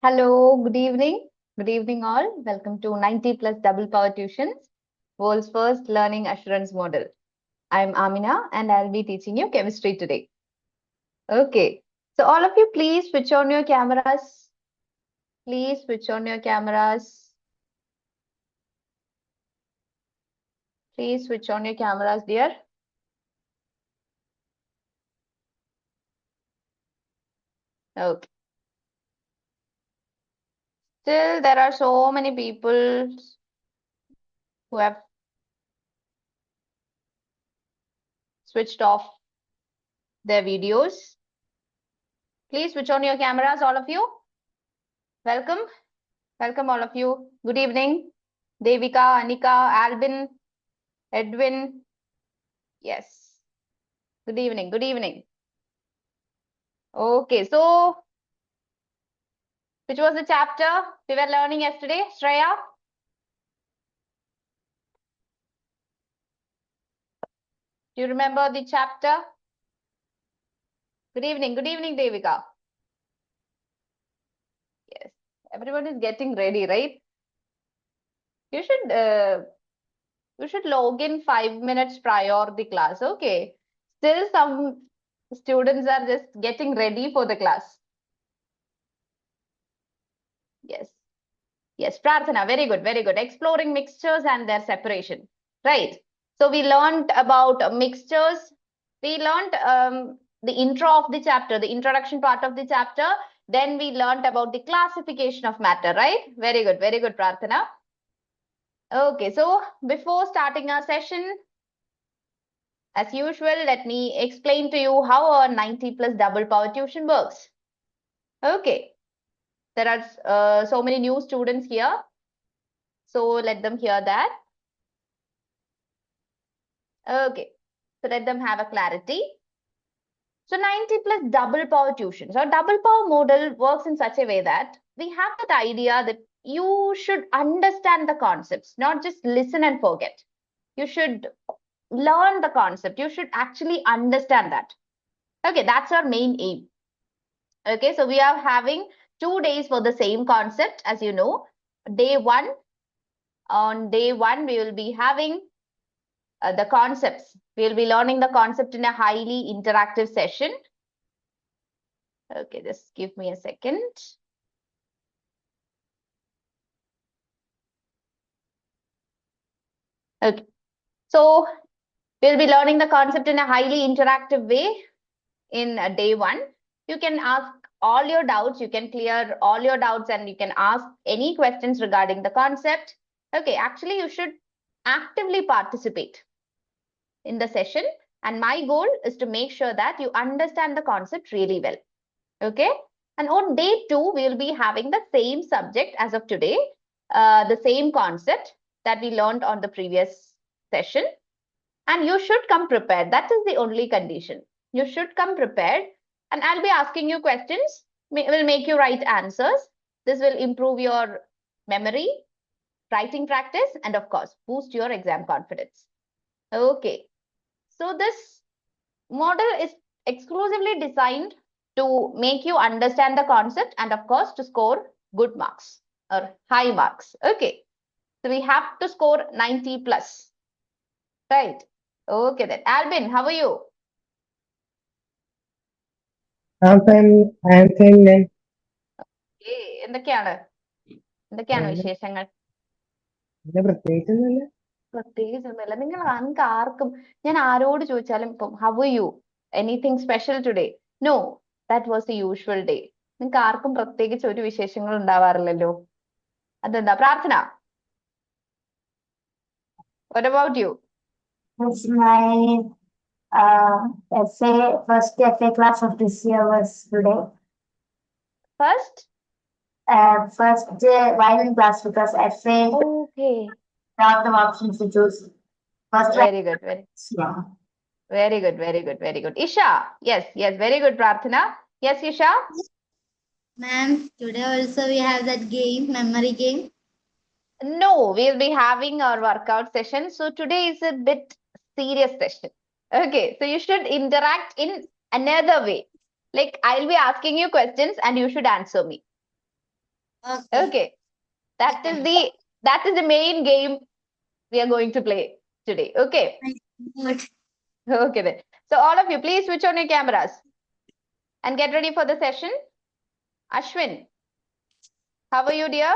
Hello, good evening. Good evening, all. Welcome to 90 plus double power tuitions, world's first learning assurance model. I'm Amina and I'll be teaching you chemistry today. Okay, so all of you, please switch on your cameras. Please switch on your cameras. Please switch on your cameras, dear. Okay. Still, there are so many people who have switched off their videos. Please switch on your cameras, all of you. Welcome. Welcome, all of you. Good evening. Devika, Anika, Albin, Edwin. Yes. Good evening. Good evening. Okay, so which was the chapter we were learning yesterday, Shreya? Do you remember the chapter? Good evening, Devika. Yes, everyone is getting ready, right? You should log in 5 minutes prior the class. Okay. Still some students are just getting ready for the class. Yes. Yes, Prarthana, very good, very good. Exploring mixtures and their separation. Right. So we learned about mixtures. We learned the intro of the chapter, the introduction part of the chapter. Then we learned about the classification of matter, right? Very good, Prarthana. Okay, so before starting our session, as usual, let me explain to you how our 90 plus double power tuition works. Okay, there are so many new students here. So let them hear that. Okay, so let them have a clarity. So 90 plus double power tuition. So double power model works in such a way that we have that idea that you should understand the concepts, not just listen and forget. You should learn the concept. You should actually understand that. Okay, that's our main aim. Okay, so we are having 2 days for the same concept, as you know. Day one, on day one, we will be having the concepts. We'll be learning the concept in a highly interactive session. Okay, just give me a second. Okay, so we'll be learning the concept in a highly interactive way in day one. You can ask all your doubts, you can clear all your doubts, and you can ask any questions regarding the concept. Okay, actually, you should actively participate in the session. And my goal is to make sure that you understand the concept really well. Okay, and on day two, we will be having the same subject as of today, the same concept that we learned on the previous session. And you should come prepared. That is the only condition. You should come prepared. And I'll be asking you questions. Will make you write answers. This will improve your memory, writing practice, and of course, boost your exam confidence. Okay. So this model is exclusively designed to make you understand the concept and of course to score good marks or high marks. Okay. So we have to score 90 plus. Right. Okay then. Albin, how are you? I'm fine, ma'am. എന്തൊക്കെയാണ് വിശേഷങ്ങൾ? പിന്നെ പ്രത്യേകിച്ചൊന്നുമില്ല. പ്രത്യേകിച്ചൊന്നുമില്ല. നിങ്ങൾക്ക് ആർക്കും ഞാൻ ആരോട് ചോദിച്ചാലും ഇപ്പം how you anything special today? No, that was the usual day. നിങ്ങൾക്ക് ആർക്കും പ്രത്യേകിച്ച് ഒരു വിശേഷങ്ങൾ ഉണ്ടാവാറില്ലല്ലോ. അതെന്താ? പ്രാർത്ഥന, what about you? It's my first FA class of this year was today. First Violin class because FA okay, lot of options to choose. First very good, yeah. very good. Isha, yes, very good. Prarthana, yes. Isha, Ma'am, today also we have that game, memory game. no, we'll be having our workout session. So today is a bit serious session. Okay, so you should interact in another way. Like I'll be asking you questions and you should answer me. Okay. Okay. That is the main game we are going to play today. Okay. Good. Okay then. So all of you, please switch on your cameras and get ready for the session. Ashwin, how are you, dear?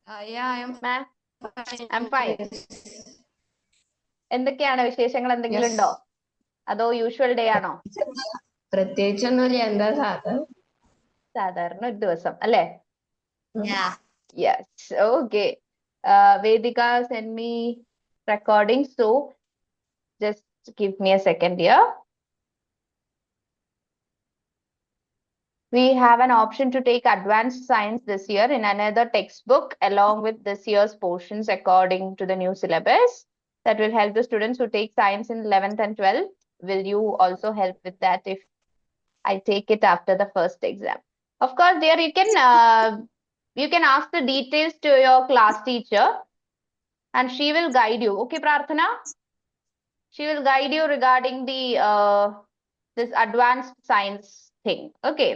Yeah, I am Ma'am, fine. I'm fine. എന്തൊക്കെയാണ് വിശേഷങ്ങൾ എന്തെങ്കിലും ഉണ്ടോ അതോ usual day ആണോ പ്രത്യേകിച്ചൊന്നുമില്ല എന്താ സാധാരണ ഒരു ദിവസം അല്ലേ Yeah. Yes okay Vedika send me recording so just give me A second here we have an option to take advanced science this year in another textbook along with this year's portions according to the new syllabus that will help the students who take science in 11th and 12th. Will you also help with that if I take it after the first exam? Of course, dear, you can ask the details to your class teacher and she will guide you. Okay, Prarthana? She will guide you regarding the this advanced science thing. Okay.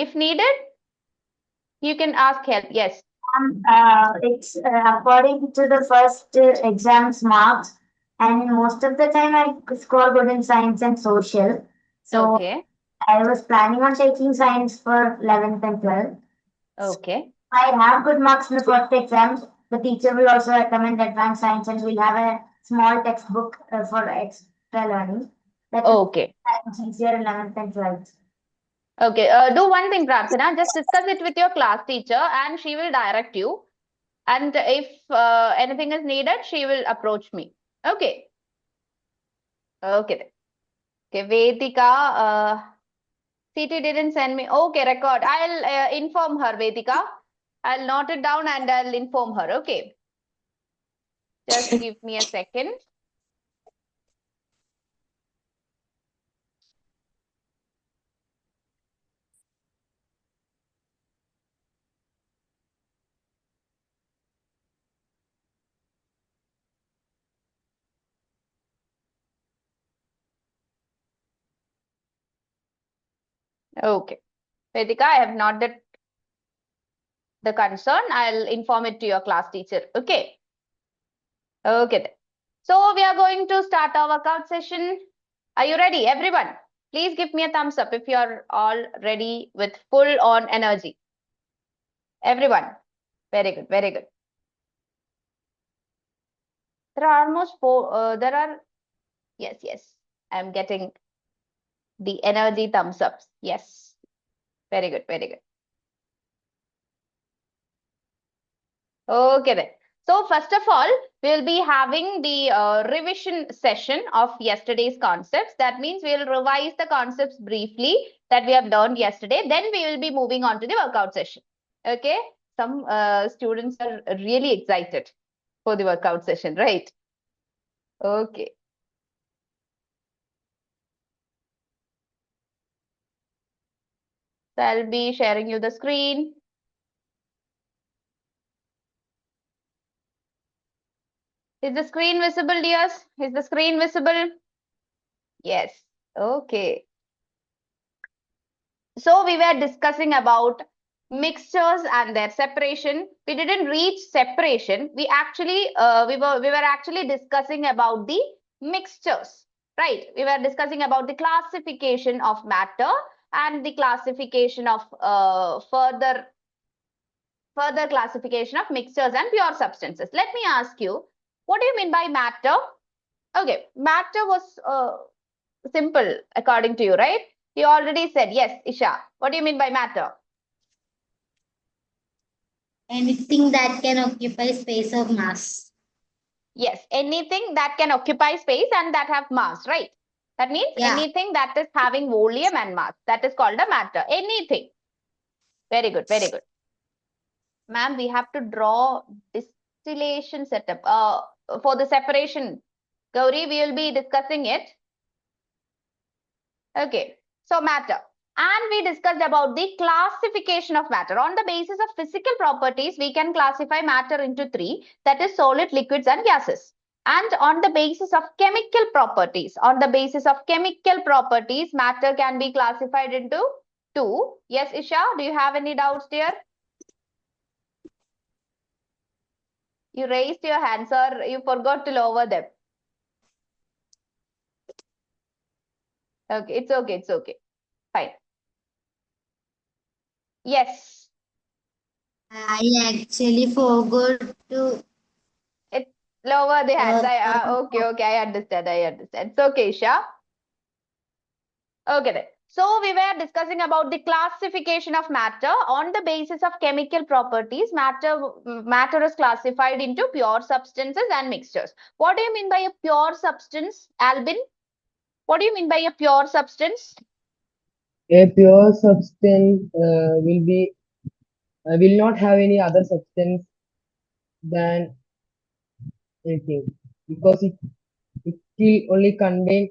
If needed, you can ask help. Yes. It's according to the first exam's marks, and most of the time I score good in science and social. So Okay. I was planning on taking science for 11th and 12th. Okay. I have good marks in the first exam. The teacher will also recommend advanced science, and we'll have a small textbook for extra learning. That will Okay. be easier in 11th and 12th. Okay. Do one thing, Prarthana. Just discuss it with your class teacher and she will direct you. And if anything is needed, she will approach me. Okay. Okay. Then. Okay. Vedika, CT didn't send me. Okay, record. I'll inform her, Vedika. I'll note it down and I'll inform her. Okay. Just give me a second. Okay. Vedika, I have noted the concern. I'll inform it to your class teacher. Okay. Okay. Then. So we are going to start our workout session. Are you ready, everyone? Please give me a thumbs up if you are all ready with full on energy. Everyone. Very good. Very good. There are almost four. Yes. I'm getting the energy thumbs ups. Yes. Very good. Very good. Okay then. So first of all, we'll be having the revision session of yesterday's concepts. That means we'll revise the concepts briefly that we have learned yesterday. Then we will be moving on to the workout session. Okay. Some students are really excited for the workout session, right? Okay. So I'll be sharing you the screen. Is the screen visible, dears? Is the screen visible? Yes. Okay. So we were discussing about mixtures and their separation. We didn't reach separation. We were actually discussing about the mixtures, right? We were discussing about the classification of matter and the classification of further classification of mixtures and pure substances. Let me ask you, what do you mean by matter? Okay, matter was simple according to you, right? You already said, yes, Isha. What do you mean by matter? Anything that can occupy space of mass. Yes, anything that can occupy space and that have mass, right? That means anything that is having volume and mass. That is called a matter. Anything. Very good, very good. Ma'am, we have to draw distillation setup for the separation. Gauri, we will be discussing it. Okay, so matter. And we discussed about the classification of matter. On the basis of physical properties, we can classify matter into three, that is solid, liquids, and gases. And on the basis of chemical properties, matter can be classified into 2. Yes, Isha, do you have any doubts, dear? You raised your hands or you forgot to lower them. Okay, it's okay, it's okay. Fine. Yes, I actually forgot to. lower the hands. Uh, Okay, I understand. It's okay, Isha. Okay then. So we were discussing about the classification of matter on the basis of chemical properties. Matter is classified into pure substances and mixtures. What do you mean by a pure substance, Albin? What do you mean by a pure substance? A pure substance will not have any other substance than anything, because it will only contain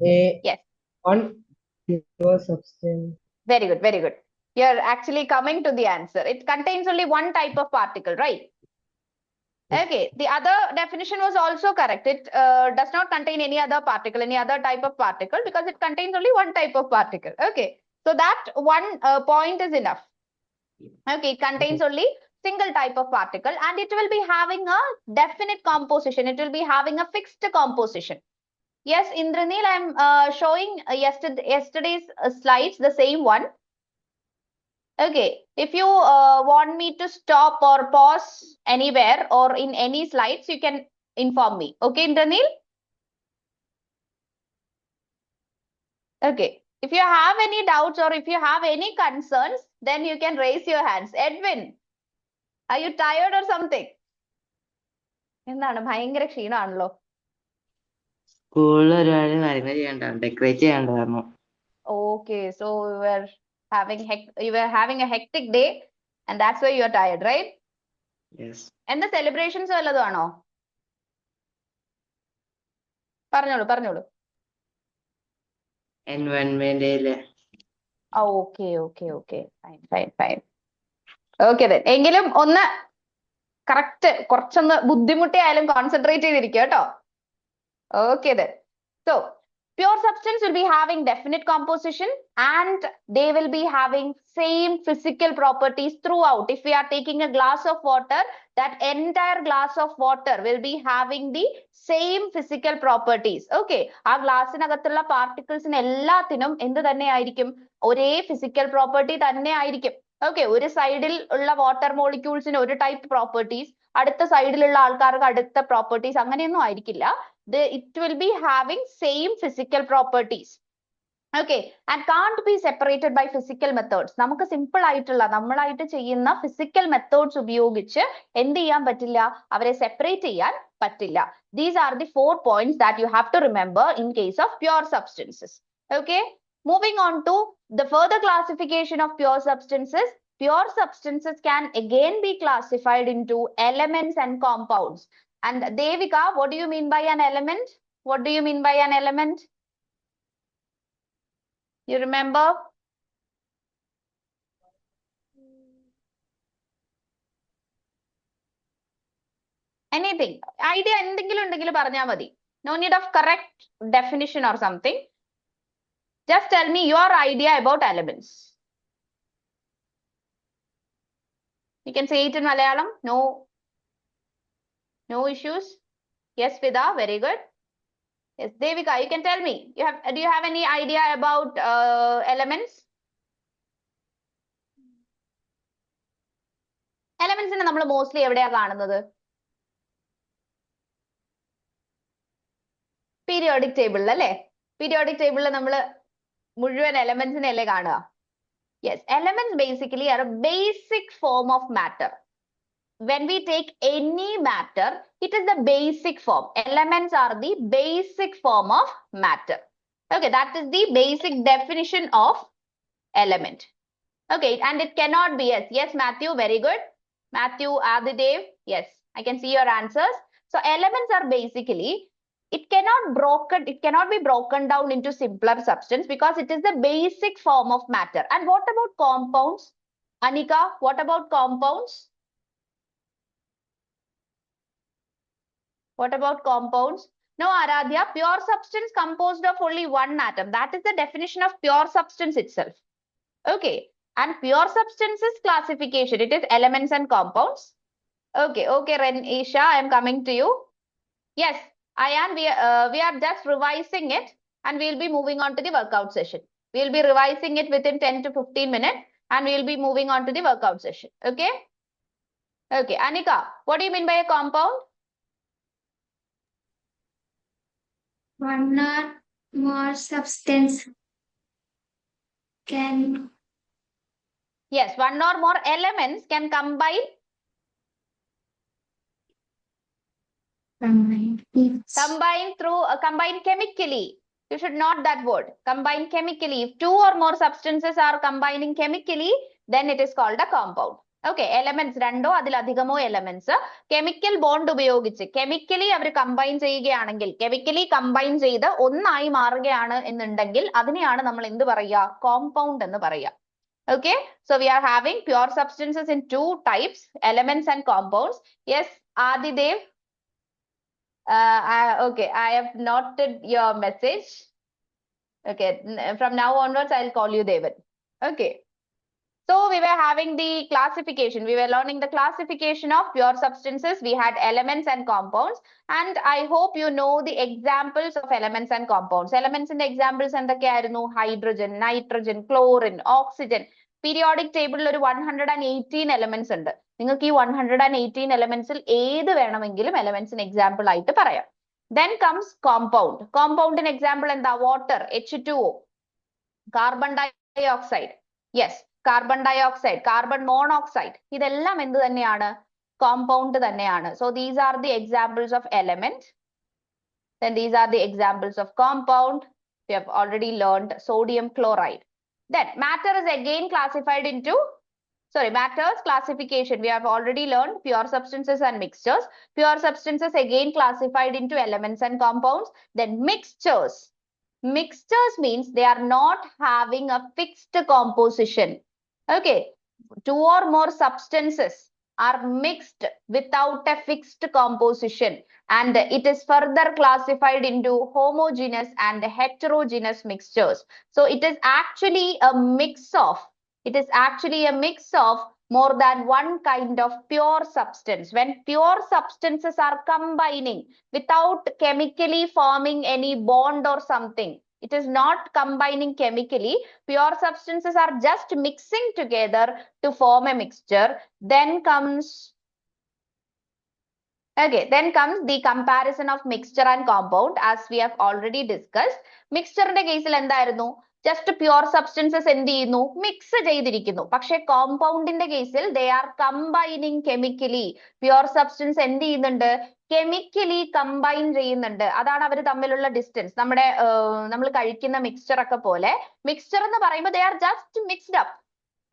a Yes, one pure substance. very good, very good. You're actually coming to the answer. It contains only one type of particle, right? Okay, the other definition was also correct. It does not contain any other particle, any other type of particle, because it contains only one type of particle. Okay, so that one point is enough. Okay, it contains only single type of particle and it will be having a definite composition. It will be having a fixed composition. Yes, Indranil, I'm showing yesterday's slides, the same one. Okay, if you want me to stop or pause anywhere or in any slides, you can inform me. Okay, Indranil? Okay, if you have any doubts or if you have any concerns, then you can raise your hands. Edwin, are you tired or something? എന്താണ് ഭയങ്കര ക്ഷീണമാണല്ലോ. സ്കൂളിൽ ഒരുപാട് കാര്യങ്ങൾ ചെയ്യണ്ടായിരുന്നു, decorate ചെയ്യണ്ടായിരുന്നു. Okay, so you were having a hectic day and that's why you are tired, right? Yes. എന്താ celebrations വല്ലതും ആണോ? പറഞ്ഞോളൂ. Environment ഡേയില്. Okay. Fine. Okay then. എങ്കിലും ഒന്ന് കറക്റ്റ് കുറച്ചൊന്ന് ബുദ്ധിമുട്ടിയായാലും കോൺസെൻട്രേറ്റ് ചെയ്തിരിക്കുക കേട്ടോ. Okay then. So, pure substance will be having definite composition and they will be having same physical properties throughout. If we are taking a glass of water, that entire glass of water will be having the same physical properties. Okay. ആ ഗ്ലാസ്സിനകത്തുള്ള പാർട്ടിക്കിൾസിന് എല്ലാത്തിനും എന്ത് തന്നെ ആയിരിക്കും? ഒരേ physical property തന്നെ ആയിരിക്കും. Okay. ഒരു സൈഡിൽ ഉള്ള വാട്ടർ മോളിക്യൂൾസിന് ഒരു ടൈപ്പ് പ്രോപ്പർട്ടീസ്, അടുത്ത സൈഡിലുള്ള ആൾക്കാർക്ക് അടുത്ത പ്രോപ്പർട്ടീസ്, അങ്ങനെയൊന്നും ആയിരിക്കില്ല. It will be having same physical properties. Okay, and can't be separated by physical methods. നമുക്ക് സിമ്പിൾ ആയിട്ടുള്ള നമ്മളായിട്ട് ചെയ്യുന്ന physical methods ഉപയോഗിച്ച് എന്ത് ചെയ്യാൻ പറ്റില്ല? അവരെ സെപ്പറേറ്റ് ചെയ്യാൻ പറ്റില്ല. These are the 4 points that you have to remember in case of pure substances. Okay, moving on to the further classification of pure substances. Pure substances can again be classified into elements and compounds. And Devika, what do you mean by an element? What do you mean by an element? You remember? Anything? Idea എന്തെങ്കിലും ഉണ്ടെങ്കിൽ പറഞ്ഞാൽ മതി. No need of correct definition or something. Just tell me your idea about elements. You can say it in Malayalam. No issues. Yes, Vida, very good. Yes, Devika, you can tell me. Do you have any idea about elements? Elements നമ്മൾ mostly എവിടെയാ കാണുന്നത്? Periodic table അല്ലേ? Periodic table നമ്മൾ മുഴുവൻ elements അല്ലേ കാണുക? Yes, elements basically are a basic form of matter. When we take any matter, it is the basic form. Elements are the basic form of matter. Okay, that is the basic definition of element. Okay, and it cannot be yes, Matthew, very good. Matthew, Adidev, yes, I can see your answers. So elements are basically, it cannot be broken down into simpler substance because it is the basic form of matter. And what about compounds? Anika, what about compounds? What about compounds? No, Aradhya, pure substance composed of only one atom. That is the definition of pure substance itself. Okay. And pure substances classification, it is elements and compounds. Okay, Isha, I am coming to you. Yes, Ayan, we are just revising it and we'll be moving on to the workout session. We'll be revising it within 10 to 15 minutes and we'll be moving on to the workout session. Okay? Okay, Anika, what do you mean by a compound? One or more substance can Yes, one or more elements can combine combine. combine chemically. You should note that word. Combine chemically. If two or more substances are combining chemically, then it is called a compound. Okay, elements രണ്ടോ അതിലധികമോ elements chemical bond ഉപയോഗിച്ച് chemically അവർ combine ചെയ്യുകയാണെങ്കിൽ chemically combine ചെയ്ത് ഒന്നായി മാറുകയാണ് എന്നുണ്ടെങ്കിൽ അതിനെയാണ് നമ്മൾ എന്ത് പറയുക? Compound എന്ന് പറയുക. Okay, so we are having pure substances in two types, elements and compounds. Yes, Adidev. Okay, I have noted your message. Okay, from now onwards, I'll call you David. Okay. So we were having the classification. We were learning the classification of pure substances. We had elements and compounds. And I hope you know the examples of elements and compounds. Elements in the examples എന്തൊക്കെയായിരുന്നു? Hydrogen, nitrogen, chlorine, oxygen. Periodic table ഒരു 118 elements ഉണ്ട്. നിങ്ങൾക്ക് ഈ 118 elementsൽ ഏത് വേണമെങ്കിലും elementsന് example ആയിട്ട് പറയാം. Then comes compound. Compound in example എന്താ? Water, H2O, carbon dioxide. Yes, carbon dioxide, carbon monoxide. ഇതെല്ലാം എന്ത് തന്നെയാണ്? Compound തന്നെയാണ്. So these are the examples of element. Then these are the examples of compound. We have already learned sodium chloride. Then matter is again classified into, matters classification. We have already learned pure substances and mixtures. Pure substances again classified into elements and compounds. Then mixtures. Mixtures means they are not having a fixed composition. Okay, two or more substances are mixed without a fixed composition, and it is further classified into homogeneous and heterogeneous mixtures. So it is actually a mix of more than one kind of pure substance. When pure substances are combining without chemically forming any bond or something, it is not combining chemically. Pure substances are just mixing together to form a mixture. Then comes the comparison of mixture and compound, as we have already discussed. Mixture ന്റെ കേസിൽ എന്തായിരുന്നു? Just pure substances എന്ത് ചെയ്യുന്നു? Mix ചെയ്തിരിക്കുന്നു. പക്ഷേ compoundന്റെ കേസിൽ they are combining chemically. Pure substance എന്ത് ചെയ്യുന്നുണ്ട്? Chemically combine ചെയ്യുന്നുണ്ട്. അതാണ് അവർ തമ്മിലുള്ള distance. നമ്മൾ കഴിക്കുന്ന mixture ഒക്കെ പോലെ mixture എന്ന് പറയുമ്പോൾ they are just mixed up.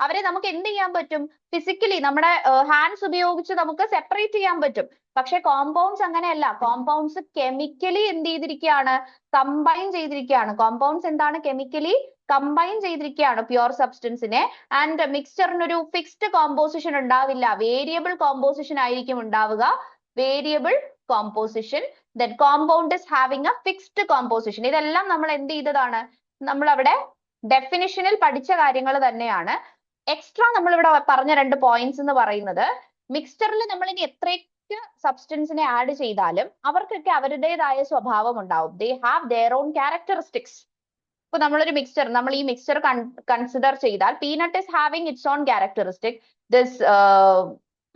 അവരെ നമുക്ക് എന്ത് ചെയ്യാൻ പറ്റും? Physically നമ്മുടെ hands ഉപയോഗിച്ച് നമുക്ക് separate ചെയ്യാൻ പറ്റും. പക്ഷെ കോമ്പൗണ്ട്സ് അങ്ങനെയല്ല. കോമ്പൗണ്ട്സ് കെമിക്കലി എന്ത് ചെയ്തിരിക്കുകയാണ്? കമ്പൈൻ ചെയ്തിരിക്കുകയാണ്. കോമ്പൗണ്ട്സ് എന്താണ്? കെമിക്കലി കമ്പൈൻ ചെയ്തിരിക്കുകയാണ് പ്യുവർ സബ്സ്റ്റൻസിനെ. ആൻഡ് മിക്സ്ചറിന് ഒരു ഫിക്സ്ഡ് കോമ്പോസിഷൻ ഉണ്ടാവില്ല. വേരിയബിൾ കോമ്പോസിഷൻ ആയിരിക്കും ഉണ്ടാവുക. Variable composition. Then compound is having A fixed composition. ഇതെല്ലാം നമ്മൾ എന്ത് ചെയ്തതാണ്? നമ്മൾ അവിടെ ഡെഫിനിഷനിൽ പഠിച്ച കാര്യങ്ങൾ തന്നെയാണ്. എക്സ്ട്രാ നമ്മൾ ഇവിടെ പറഞ്ഞ 2 പോയിന്റ്സ് എന്ന് പറയുന്നത്, മിക്സ്ചറിൽ നമ്മൾ ഇനി എത്രയൊക്കെ സബ്സ്റ്റൻസിനെ ആഡ് ചെയ്താലും അവർക്കൊക്കെ അവരുടേതായ സ്വഭാവം ഉണ്ടാവും. They have their own characteristics. ഇപ്പൊ നമ്മൾ ഈ മിക്സ്ചർ കൺസിഡർ ചെയ്താൽ peanut is having it's on characteristic. This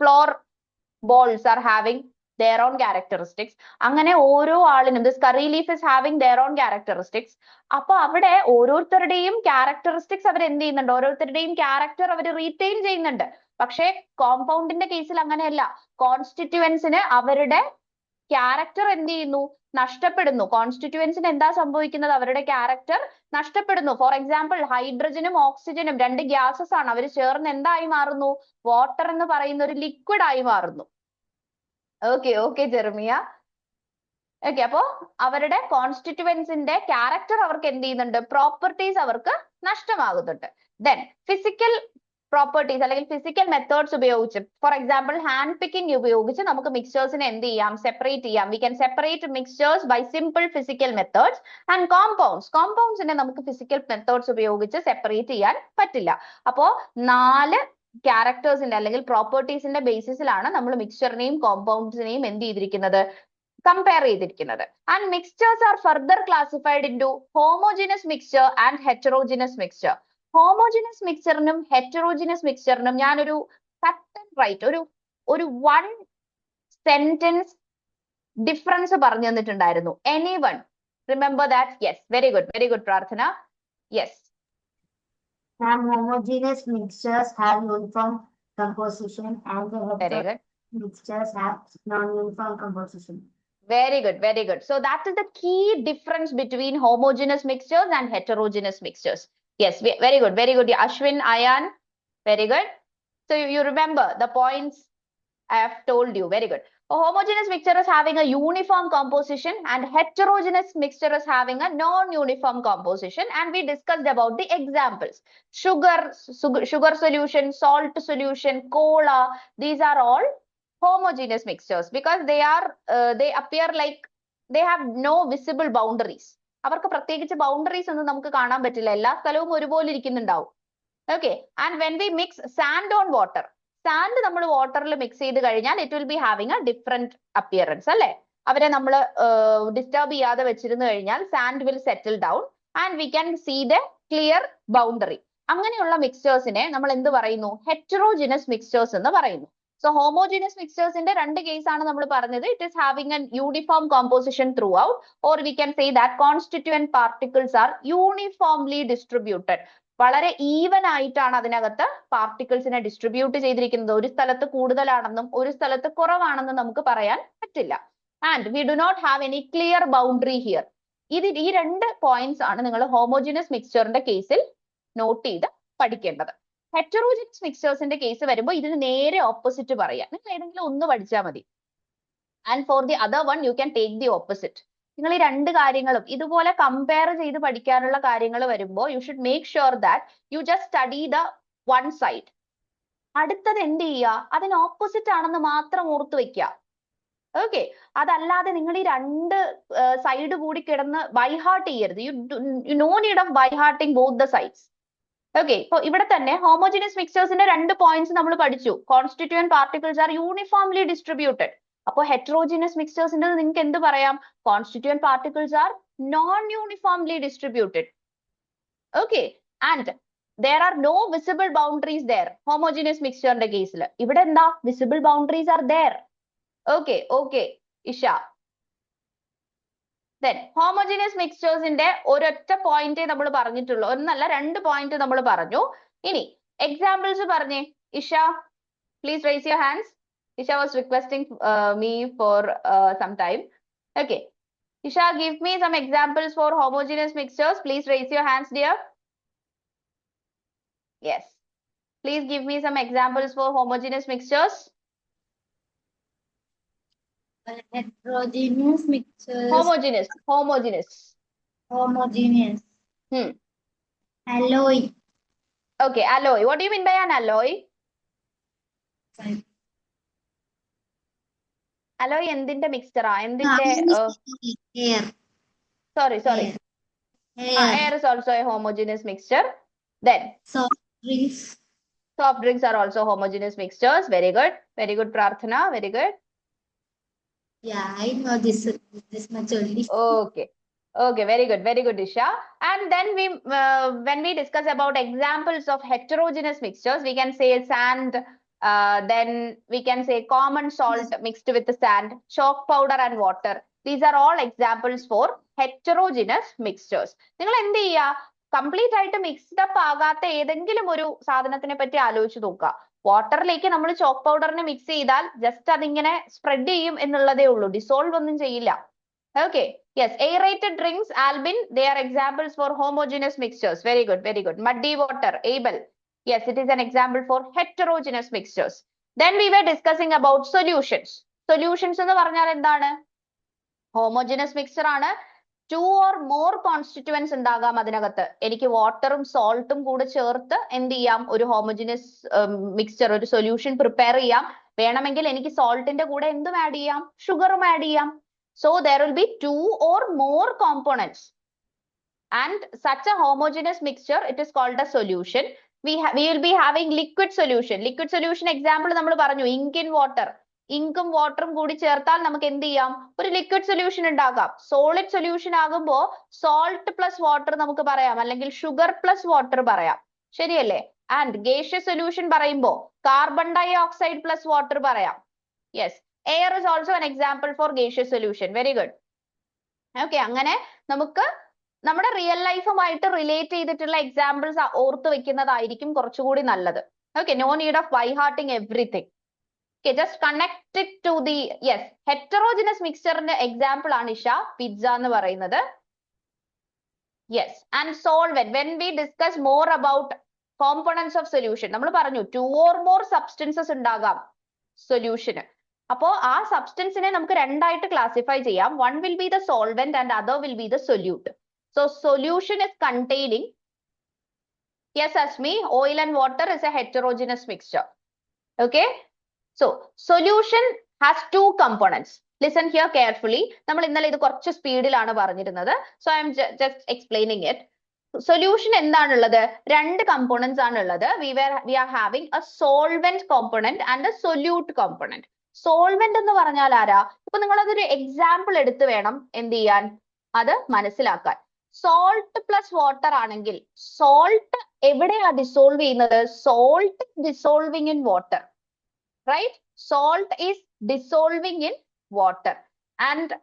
floor balls are having their own characteristics. അങ്ങനെ ഓരോ ആളിനും this curry leaf is having their own characteristics. അപ്പൊ അവിടെ ഓരോരുത്തരുടെയും ക്യാരക്ടറിസ്റ്റിക്സ് അവർ എന്ത് ചെയ്യുന്നുണ്ട്? ഓരോരുത്തരുടെയും ക്യാരക്ടർ അവർ റീറ്റെയിൻ ചെയ്യുന്നുണ്ട്. പക്ഷേ കോമ്പൗണ്ടിന്റെ കേസിൽ അങ്ങനെയല്ല. കോൺസ്റ്റിറ്റ്യുവൻസിന് അവരുടെ ക്യാരക്ടർ എന്ത് ചെയ്യുന്നു? നഷ്ടപ്പെടുന്നു. കോൺസ്റ്റിറ്റ്യുവൻസിന് എന്താ സംഭവിക്കുന്നത്? അവരുടെ ക്യാരക്ടർ നഷ്ടപ്പെടുന്നു. ഫോർ എക്സാമ്പിൾ, ഹൈഡ്രജനും ഓക്സിജനും 2 ഗ്യാസസ് ആണ്. അവർ ചേർന്ന് എന്തായി മാറുന്നു? വാട്ടർ എന്ന് പറയുന്ന ഒരു ലിക്വിഡ് ആയി മാറുന്നു. ഓക്കെ ജെർമിയ. ഓക്കെ, അപ്പോ അവരുടെ കോൺസ്റ്റിറ്റ്യുവൻസിന്റെ ക്യാരക്ടർ അവർക്ക് എന്ത് ചെയ്യുന്നുണ്ട്? പ്രോപ്പർട്ടീസ് അവർക്ക് നഷ്ടമാകുന്നുണ്ട്. ദെൻ ഫിസിക്കൽ പ്രോപ്പർട്ടീസ് അല്ലെങ്കിൽ ഫിസിക്കൽ മെത്തേഡ്സ് ഉപയോഗിച്ച്, ഫോർ എക്സാമ്പിൾ ഹാൻഡ് പിക്കിംഗ് ഉപയോഗിച്ച് നമുക്ക് മിക്സ്ചേഴ്സിനെ എന്ത് ചെയ്യാം, സെപ്പറേറ്റ് ചെയ്യാം. We can separate mixtures by simple physical methods and കോമ്പൗണ്ട്സിനെ നമുക്ക് ഫിസിക്കൽ മെത്തേഡ്സ് ഉപയോഗിച്ച് സെപ്പറേറ്റ് ചെയ്യാൻ പറ്റില്ല. അപ്പോ 4 ക്യാരക്ടേഴ്സിന്റെ അല്ലെങ്കിൽ പ്രോപ്പർട്ടീസിന്റെ ബേസിസിലാണ് നമ്മൾ മിക്സ്ചറിനെയും കോമ്പൗണ്ട്സിനെയും എന്ത് ചെയ്തിരിക്കുന്നത്, കമ്പയർ ചെയ്തിരിക്കുന്നത്. And mixtures are further classified into homogeneous mixture and heterogeneous mixture. Homogeneous മിക്സ്ചറിനും ഹെറ്ററോജിനസ് മിക്സ്ചറിനും ഞാനൊരു കട്ട് ആൻഡ് റൈറ്റ് ഒരു 1 സെന്റൻസ് ഡിഫറൻസ് പറഞ്ഞു തന്നിട്ടുണ്ടായിരുന്നു. Anyone remember that? Yes, very good പ്രാർത്ഥന. Yes. And homogeneous mixtures have uniform composition and the Very good. mixtures have non-uniform composition. Very good. So that is the key difference between homogeneous mixtures and heterogeneous mixtures. Yes, very good. Ashwin, Ayan, very good. So you remember the points I have told you. Very good. A homogeneous mixture is having a uniform composition and heterogeneous mixture is having a non-uniform composition, and we discussed about the examples. Sugar solution, salt solution, cola, these are all homogeneous mixtures because they appear like they have no visible boundaries. അവർക്ക് പ്രത്യേകിച്ച് boundaries ഒന്നും നമുക്ക് കാണാൻ പറ്റില്ല, എല്ലാ സ്ഥലവും ഒരുപോലെ ഇരിക്കുന്നുണ്ടാവും. Okay, and when we mix sand on water, sand നമ്മൾ വാട്ടറിൽ മിക്സ് ചെയ്ത് കഴിഞ്ഞാൽ it will be having a different appearance അല്ലെ. അവരെ നമ്മൾ ഡിസ്റ്റർബ് ചെയ്യാതെ വെച്ചിരുന്നു കഴിഞ്ഞാൽ sand will settle down and we can see the clear boundary. അങ്ങനെയുള്ള മിക്സ്ചേഴ്സിനെ നമ്മൾ എന്ത് പറയുന്നു, ഹെറ്ററോജിനസ് മിക്സ്ചേഴ്സ് എന്ന് പറയുന്നു. സോ ഹോമോജിനസ് മിക്സ്ചേഴ്സിന്റെ 2 കേസ് ആണ് നമ്മൾ പറഞ്ഞത്. It is having N uniform composition through out, or we can say that constituent particles are uniformly distributed. വളരെ ഈവൻ ആയിട്ടാണ് അതിനകത്ത് പാർട്ടിക്കിൾസിനെ ഡിസ്ട്രിബ്യൂട്ട് ചെയ്തിരിക്കുന്നത്. ഒരു സ്ഥലത്ത് കൂടുതലാണെന്നും ഒരു സ്ഥലത്ത് കുറവാണെന്നും നമുക്ക് പറയാൻ പറ്റില്ല. And we do not have any clear boundary here. ഈ 2 പോയിന്റ്സ് ആണ് നിങ്ങൾ ഹോമോജിനസ് മിക്സ്ചറിന്റെ കേസിൽ നോട്ട് ചെയ്ത് പഠിക്കേണ്ടത്. ഹെറ്ററോജിനസ് മിക്സ്ചേഴ്സിന്റെ കേസ് വരുമ്പോൾ ഇതിന് നേരെ ഓപ്പോസിറ്റ് പറയാം. നിങ്ങൾ ഏതെങ്കിലും ഒന്ന് പഠിച്ചാൽ മതി. And for the other one you can take the opposite. നിങ്ങൾ ഈ 2 കാര്യങ്ങളും ഇതുപോലെ കമ്പയർ ചെയ്ത് പഠിക്കാനുള്ള കാര്യങ്ങൾ വരുമ്പോൾ you should make sure that you just study the one side. അടുത്തത് എന്ത് ചെയ്യുക, അതിന് ഓപ്പോസിറ്റ് ആണെന്ന് മാത്രം ഓർത്ത് വെക്കുക. ഓക്കെ, അതല്ലാതെ നിങ്ങൾ ഈ 2 സൈഡ് കൂടി കിടന്ന് ബൈഹാർട്ട് ചെയ്യരുത്. You no need of by hearting both the sides. Okay, ഇപ്പൊ ഇവിടെ തന്നെ ഹോമോജിനസ് മിക്സ്ചേഴ്സിന്റെ 2 പോയിന്റ്സ് നമ്മൾ പഠിച്ചു. Constituent particles are uniformly distributed. അപ്പോൾ ഹെറ്ററോജിനസ് മിക്സ്ചേഴ്സിന്റെ നിങ്ങൾക്ക് എന്ത് പറയാം, constituent particles are non uniformly distributed. Okay, and there are no visible boundaries there. homogeneous മിക്സ്ചറിന്റെ കേസിൽ ഇവിടെ എന്താ, visible boundaries are there. Okay, Isha. Then homogeneous മിക്സ്ചേഴ്സിന്റെ ഒരൊറ്റ പോയിന്റേ നമ്മൾ പറഞ്ഞിട്ടുള്ളൂ, ഒന്നല്ല 2 പോയിന്റ് നമ്മൾ പറഞ്ഞു. ഇനി എക്സാമ്പിൾസ് പറഞ്ഞേ. Isha, please raise your hands. Isha was requesting me for some time. Okay. Isha, give me some examples for homogeneous mixtures. Please raise your hands, dear. Yes. Please give me some examples for homogeneous mixtures. Heterogeneous mixtures. Homogeneous. Alloy. Okay, alloy. What do you mean by an alloy? alloy എന്തിന്റെ മിക്സ്ചറാ, എന്തിന്റെ? Air. Sorry. Air is also a homogeneous mixture. Then Soft drinks are also homogeneous mixtures. Very good Prarthana, very good. Yeah, I know this much only. Okay, very good Isha. And then when we discuss about examples of heterogeneous mixtures, we can say sand, then we can say common salt mixed with the sand, chalk powder and water. These are all examples for heterogeneous mixtures. നിങ്ങൾ എന്ത് ചെയ്യുക, complete ആയിട്ട് mixed up ആകാത്ത ഏതെങ്കിലും ഒരു സാധനത്തിനെ പറ്റി ആലോചിച്ച് നോക്കുക. വാട്ടറിലേക്ക് നമ്മൾ ചോക്ക് പൗഡറിനെ മിക്സ് ചെയ്താൽ ജസ്റ്റ് അതിങ്ങനെ സ്പ്രെഡ് ചെയ്യും എന്നുള്ളതേ ഉള്ളൂ, ഡിസോൾവ് ഒന്നും ചെയ്യില്ല. Okay, yes, aerated drinks, Albin, they are examples for homogeneous mixtures. Very good. Muddy water, Abel. Yes, it is an example for heterogeneous mixtures. Then we were discussing about solutions. Solutions എന്ന് പറഞ്ഞാൽ എന്താണ്? Homogeneous mixture ആണ്. 2 or more constituents ഉണ്ടാകാം അതിനകത്ത്. എനിക്ക് വാട്ടറും സോൾട്ടും കൂടെ ചേർത്ത് എന്ത് ചെയ്യാം, ഒരു ഹോമോജിനസ് മിക്സ്ചർ, ഒരു സൊല്യൂഷൻ പ്രിപ്പയർ ചെയ്യാം. വേണമെങ്കിൽ എനിക്ക് സോൾട്ടിന്റെ കൂടെ എന്തും ആഡ് ചെയ്യാം, ഷുഗറും ആഡ് ചെയ്യാം. So there will be 2 or more components, and such a homogeneous mixture, it is called a solution. We will be having liquid solution. Liquid solution example നമ്മൾ പറഞ്ഞു, ink in water. ഇങ്കും വാട്ടറും കൂടി ചേർത്താൽ നമുക്ക് എന്ത് ചെയ്യാം, ഒരു ലിക്വിഡ് സൊല്യൂഷൻ ഉണ്ടാക്കാം. സോളിഡ് സൊല്യൂഷൻ ആകുമ്പോൾ സോൾട്ട് പ്ലസ് വാട്ടർ നമുക്ക് പറയാം, അല്ലെങ്കിൽ ഷുഗർ പ്ലസ് വാട്ടർ പറയാം. ശരിയല്ലേ? ആൻഡ് ഗേഷ്യസ് സൊല്യൂഷൻ പറയുമ്പോൾ carbon dioxide plus water പറയാം. Yes, air is also an example for gaseous solution. Very good. Okay, അങ്ങനെ നമുക്ക് നമ്മുടെ റിയൽ ലൈഫുമായിട്ട് റിലേറ്റ് ചെയ്തിട്ടുള്ള എക്സാമ്പിൾസ് ഓർത്ത് വെക്കുന്നതായിരിക്കും കുറച്ചുകൂടി നല്ലത്. Okay, no need of by hearting everything. Okay, just connect it to the, yes, heterogeneous mixture-ന്റെ example ആണ് Isha pizza എന്ന് പറയുന്നത്. Yes, and solvent. When we discuss more about components of solution, നമ്മൾ പറഞ്ഞു 2 or more substances ഉണ്ടാകാം solution. അപ്പോ ആ സബ്സ്റ്റൻസിനെ നമുക്ക് രണ്ടായിട്ട് ക്ലാസിഫൈ ചെയ്യാം. One will be the solvent and other will be the solute. So solution is containing, yes Asmi, oil and water is a heterogeneous mixture. Okay, so solution has 2 components. Listen here carefully. നമ്മൾ ഇന്നലെ ഇത് കുറച്ച് സ്പീഡിലാണ് പറഞ്ഞിരുന്നത്. So I am just explaining it. Solution എന്താണുള്ളത്? 2 components ആണുള്ളത്. We are having a solvent component and a solute component. Solvent എന്ന് പറഞ്ഞാൽ ആരാ? ഇപ്പൊ നിങ്ങൾ അതൊരു എക്സാമ്പിൾ എടുത്ത് വേണം എന്ത് ചെയ്യാൻ, അത് മനസ്സിലാക്കാൻ. സോൾട്ട് പ്ലസ് വാട്ടർ ആണെങ്കിൽ സോൾട്ട് എവിടെയാ ഡിസോൾവ് ചെയ്യുന്നത്? Salt dissolving in water, right? Salt is dissolving in water. And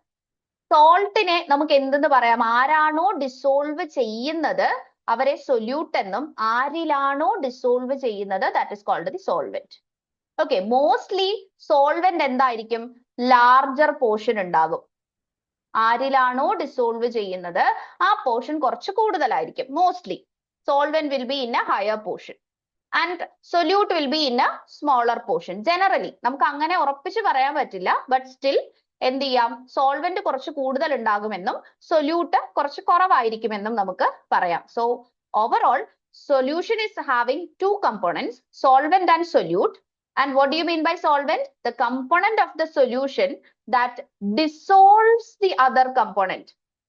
സോൾട്ടിനെ നമുക്ക് എന്തെന്ന് പറയാം? ആരാണോ ഡിസോൾവ് ചെയ്യുന്നത് അവരെ സൊല്യൂട്ട് എന്നും, ആരിലാണോ ഡിസോൾവ് ചെയ്യുന്നത് that is called the solvent. Okay, mostly solvent എന്തായിരിക്കും? ലാർജർ പോർഷൻ ഉണ്ടാകും. ആരിലാണോ ഡിസോൾവ് ചെയ്യുന്നത് ആ പോർഷൻ കുറച്ച് കൂടുതലായിരിക്കും. Mostly solvent will be in a higher portion and solute will be in a smaller portion. Generally നമുക്ക് അങ്ങനെ ഉറപ്പിച്ച് പറയാൻ പറ്റില്ല, but still എന്ത് ചെയ്യാം, സോൾവെന്റ് കുറച്ച് കൂടുതൽ ഉണ്ടാകുമെന്നും സൊല്യൂട്ട് കുറച്ച് കുറവായിരിക്കുമെന്നും നമുക്ക് പറയാം. So overall solution is having 2 components, solvent and solute. And what do you mean by solvent? The component of the solution that dissolves the other component.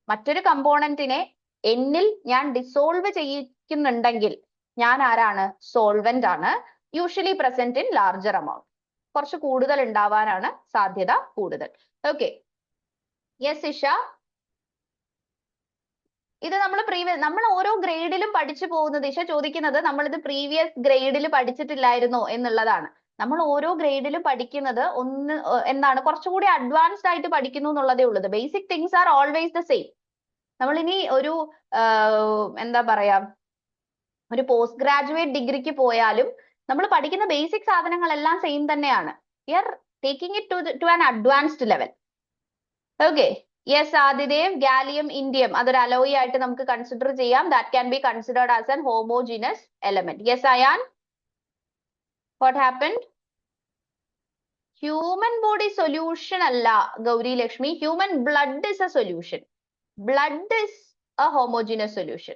മറ്റൊരു കമ്പോണന്റിനെ എന്നിൽ ഞാൻ ഡിസോൾവ് ചെയ്യിക്കുന്നുണ്ടെങ്കിൽ ഞാൻ ആരാണ്? സോൾവെന്റ് ആണ്. Usually present in larger amount. കുറച്ച് കൂടുതൽ ഉണ്ടാവാനാണ് സാധ്യത കൂടുതൽ. Okay, yes Isha. ഇത് നമ്മൾ ഓരോ ഗ്രേഡിലും പഠിച്ചു പോകുന്നത്, ഇഷ ചോദിക്കുന്നത് നമ്മളിത് പ്രീവിയസ് ഗ്രേഡിൽ പഠിച്ചിട്ടില്ലായിരുന്നോ എന്നുള്ളതാണ്. നമ്മൾ ഓരോ ഗ്രേഡിലും പഠിക്കുന്നത് എന്താണ്, കുറച്ചുകൂടി അഡ്വാൻസ്ഡ് ആയിട്ട് പഠിക്കുന്നു എന്നുള്ളതേ ഉള്ളത്. Basic things are always the same. നമ്മൾ ഇനി ഒരു എന്താ പറയാ, ഒരു പോസ്റ്റ് ഗ്രാജുവേറ്റ് ഡിഗ്രിക്ക് പോയാലും നമ്മൾ പഠിക്കുന്ന ബേസിക് സാധനങ്ങളെല്ലാം സെയിം തന്നെയാണ്. We are taking it to an advanced level. Okay, yes Adidev, gallium indium അതൊരു അലോയി ആയിട്ട് നമുക്ക് കൺസിഡർ ചെയ്യാം. That can be considered as an homogeneous element. Yes Ayaan, what happened? Human body solution അല്ല Gauri Lakshmi, human blood is a solution. Blood is a homogeneous solution.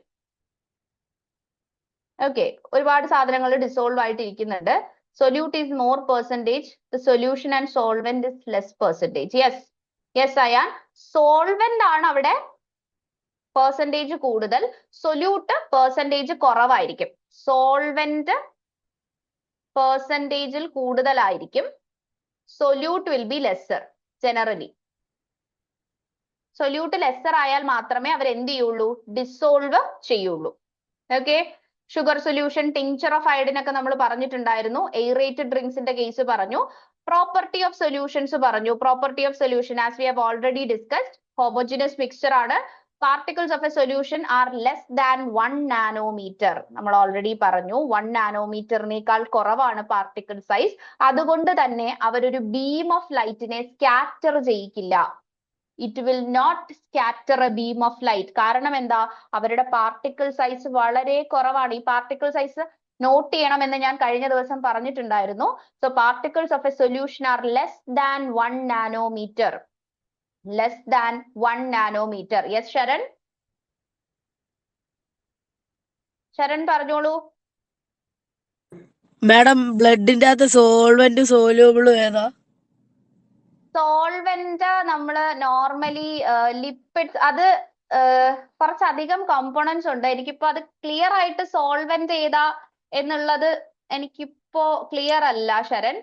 Okay, ഒരുപാട് സാധനങ്ങൾ dissolve ആയിട്ട് ഇരിക്കുന്നുണ്ട്. Solute is more percentage, the solution and solvent is less percentage. Yes Ayan, solvent ആണ് അവിടെ percentage കൂടുതൽ, solute percentage കുറവായിരിക്കും. Solvent പെർസെന്റേജിൽ കൂടുതലായിരിക്കും, solute will be lesser. Generally solute lesser ആയാൽ മാത്രമേ അവർ എന്ത് ചെയ്യുള്ളൂ, ഡിസോൾവ് ചെയ്യുള്ളൂ. Okay, sugar solution, tincture of iodine ഒക്കെ നമ്മൾ പറഞ്ഞിട്ടുണ്ടായിരുന്നു. എയറേറ്റഡ് ഡ്രിങ്ക്സിന്റെ കേസ് പറഞ്ഞു. പ്രോപ്പർട്ടി ഓഫ് സൊല്യൂഷൻസ് പറഞ്ഞു. Property of solution as we have already discussed, homogeneous mixture ആണ്. Particles of a solution are less than 1 nanometer. നമ്മൾ ഓൾറെഡി പറഞ്ഞു 1 നാനോമീറ്ററിനേക്കാൾ കുറവാണ് പാർട്ടിക്കിൾ സൈസ്. അതുകൊണ്ട് തന്നെ അവരൊരു ബീം ഓഫ് ലൈറ്റിനെ സ്കാറ്റർ ചെയ്യിക്കില്ല. It will not scatter a beam of light. കാരണം എന്താ, അവരുടെ പാർട്ടിക്കിൾ സൈസ് വളരെ കുറവാണ്. ഈ പാർട്ടിക്കിൾ സൈസ് നോട്ട് ചെയ്യണമെന്ന് ഞാൻ കഴിഞ്ഞ ദിവസം പറഞ്ഞിട്ടുണ്ടായിരുന്നു. So particles of a solution are less than 1 nanometer. less than 1 nanometer. Yes, Sharan? Sharan പറഞ്ഞോളൂ. മാഡം ബ്ലഡിന്റെ അകത്ത് സോൾവെന്റ് സോല്യൂബിളും ഏതാ? സോൾവെന്റ് നമ്മള് നോർമലി ലിപ്പിഡ്സ് അത് കുറച്ചധികം കോമ്പോണൻസ് ഉണ്ട്. എനിക്കിപ്പോ അത് ക്ലിയർ ആയിട്ട് സോൾവെന്റ് ഏതാ എന്നുള്ളത് എനിക്കിപ്പോ ക്ലിയർ അല്ല Sharan.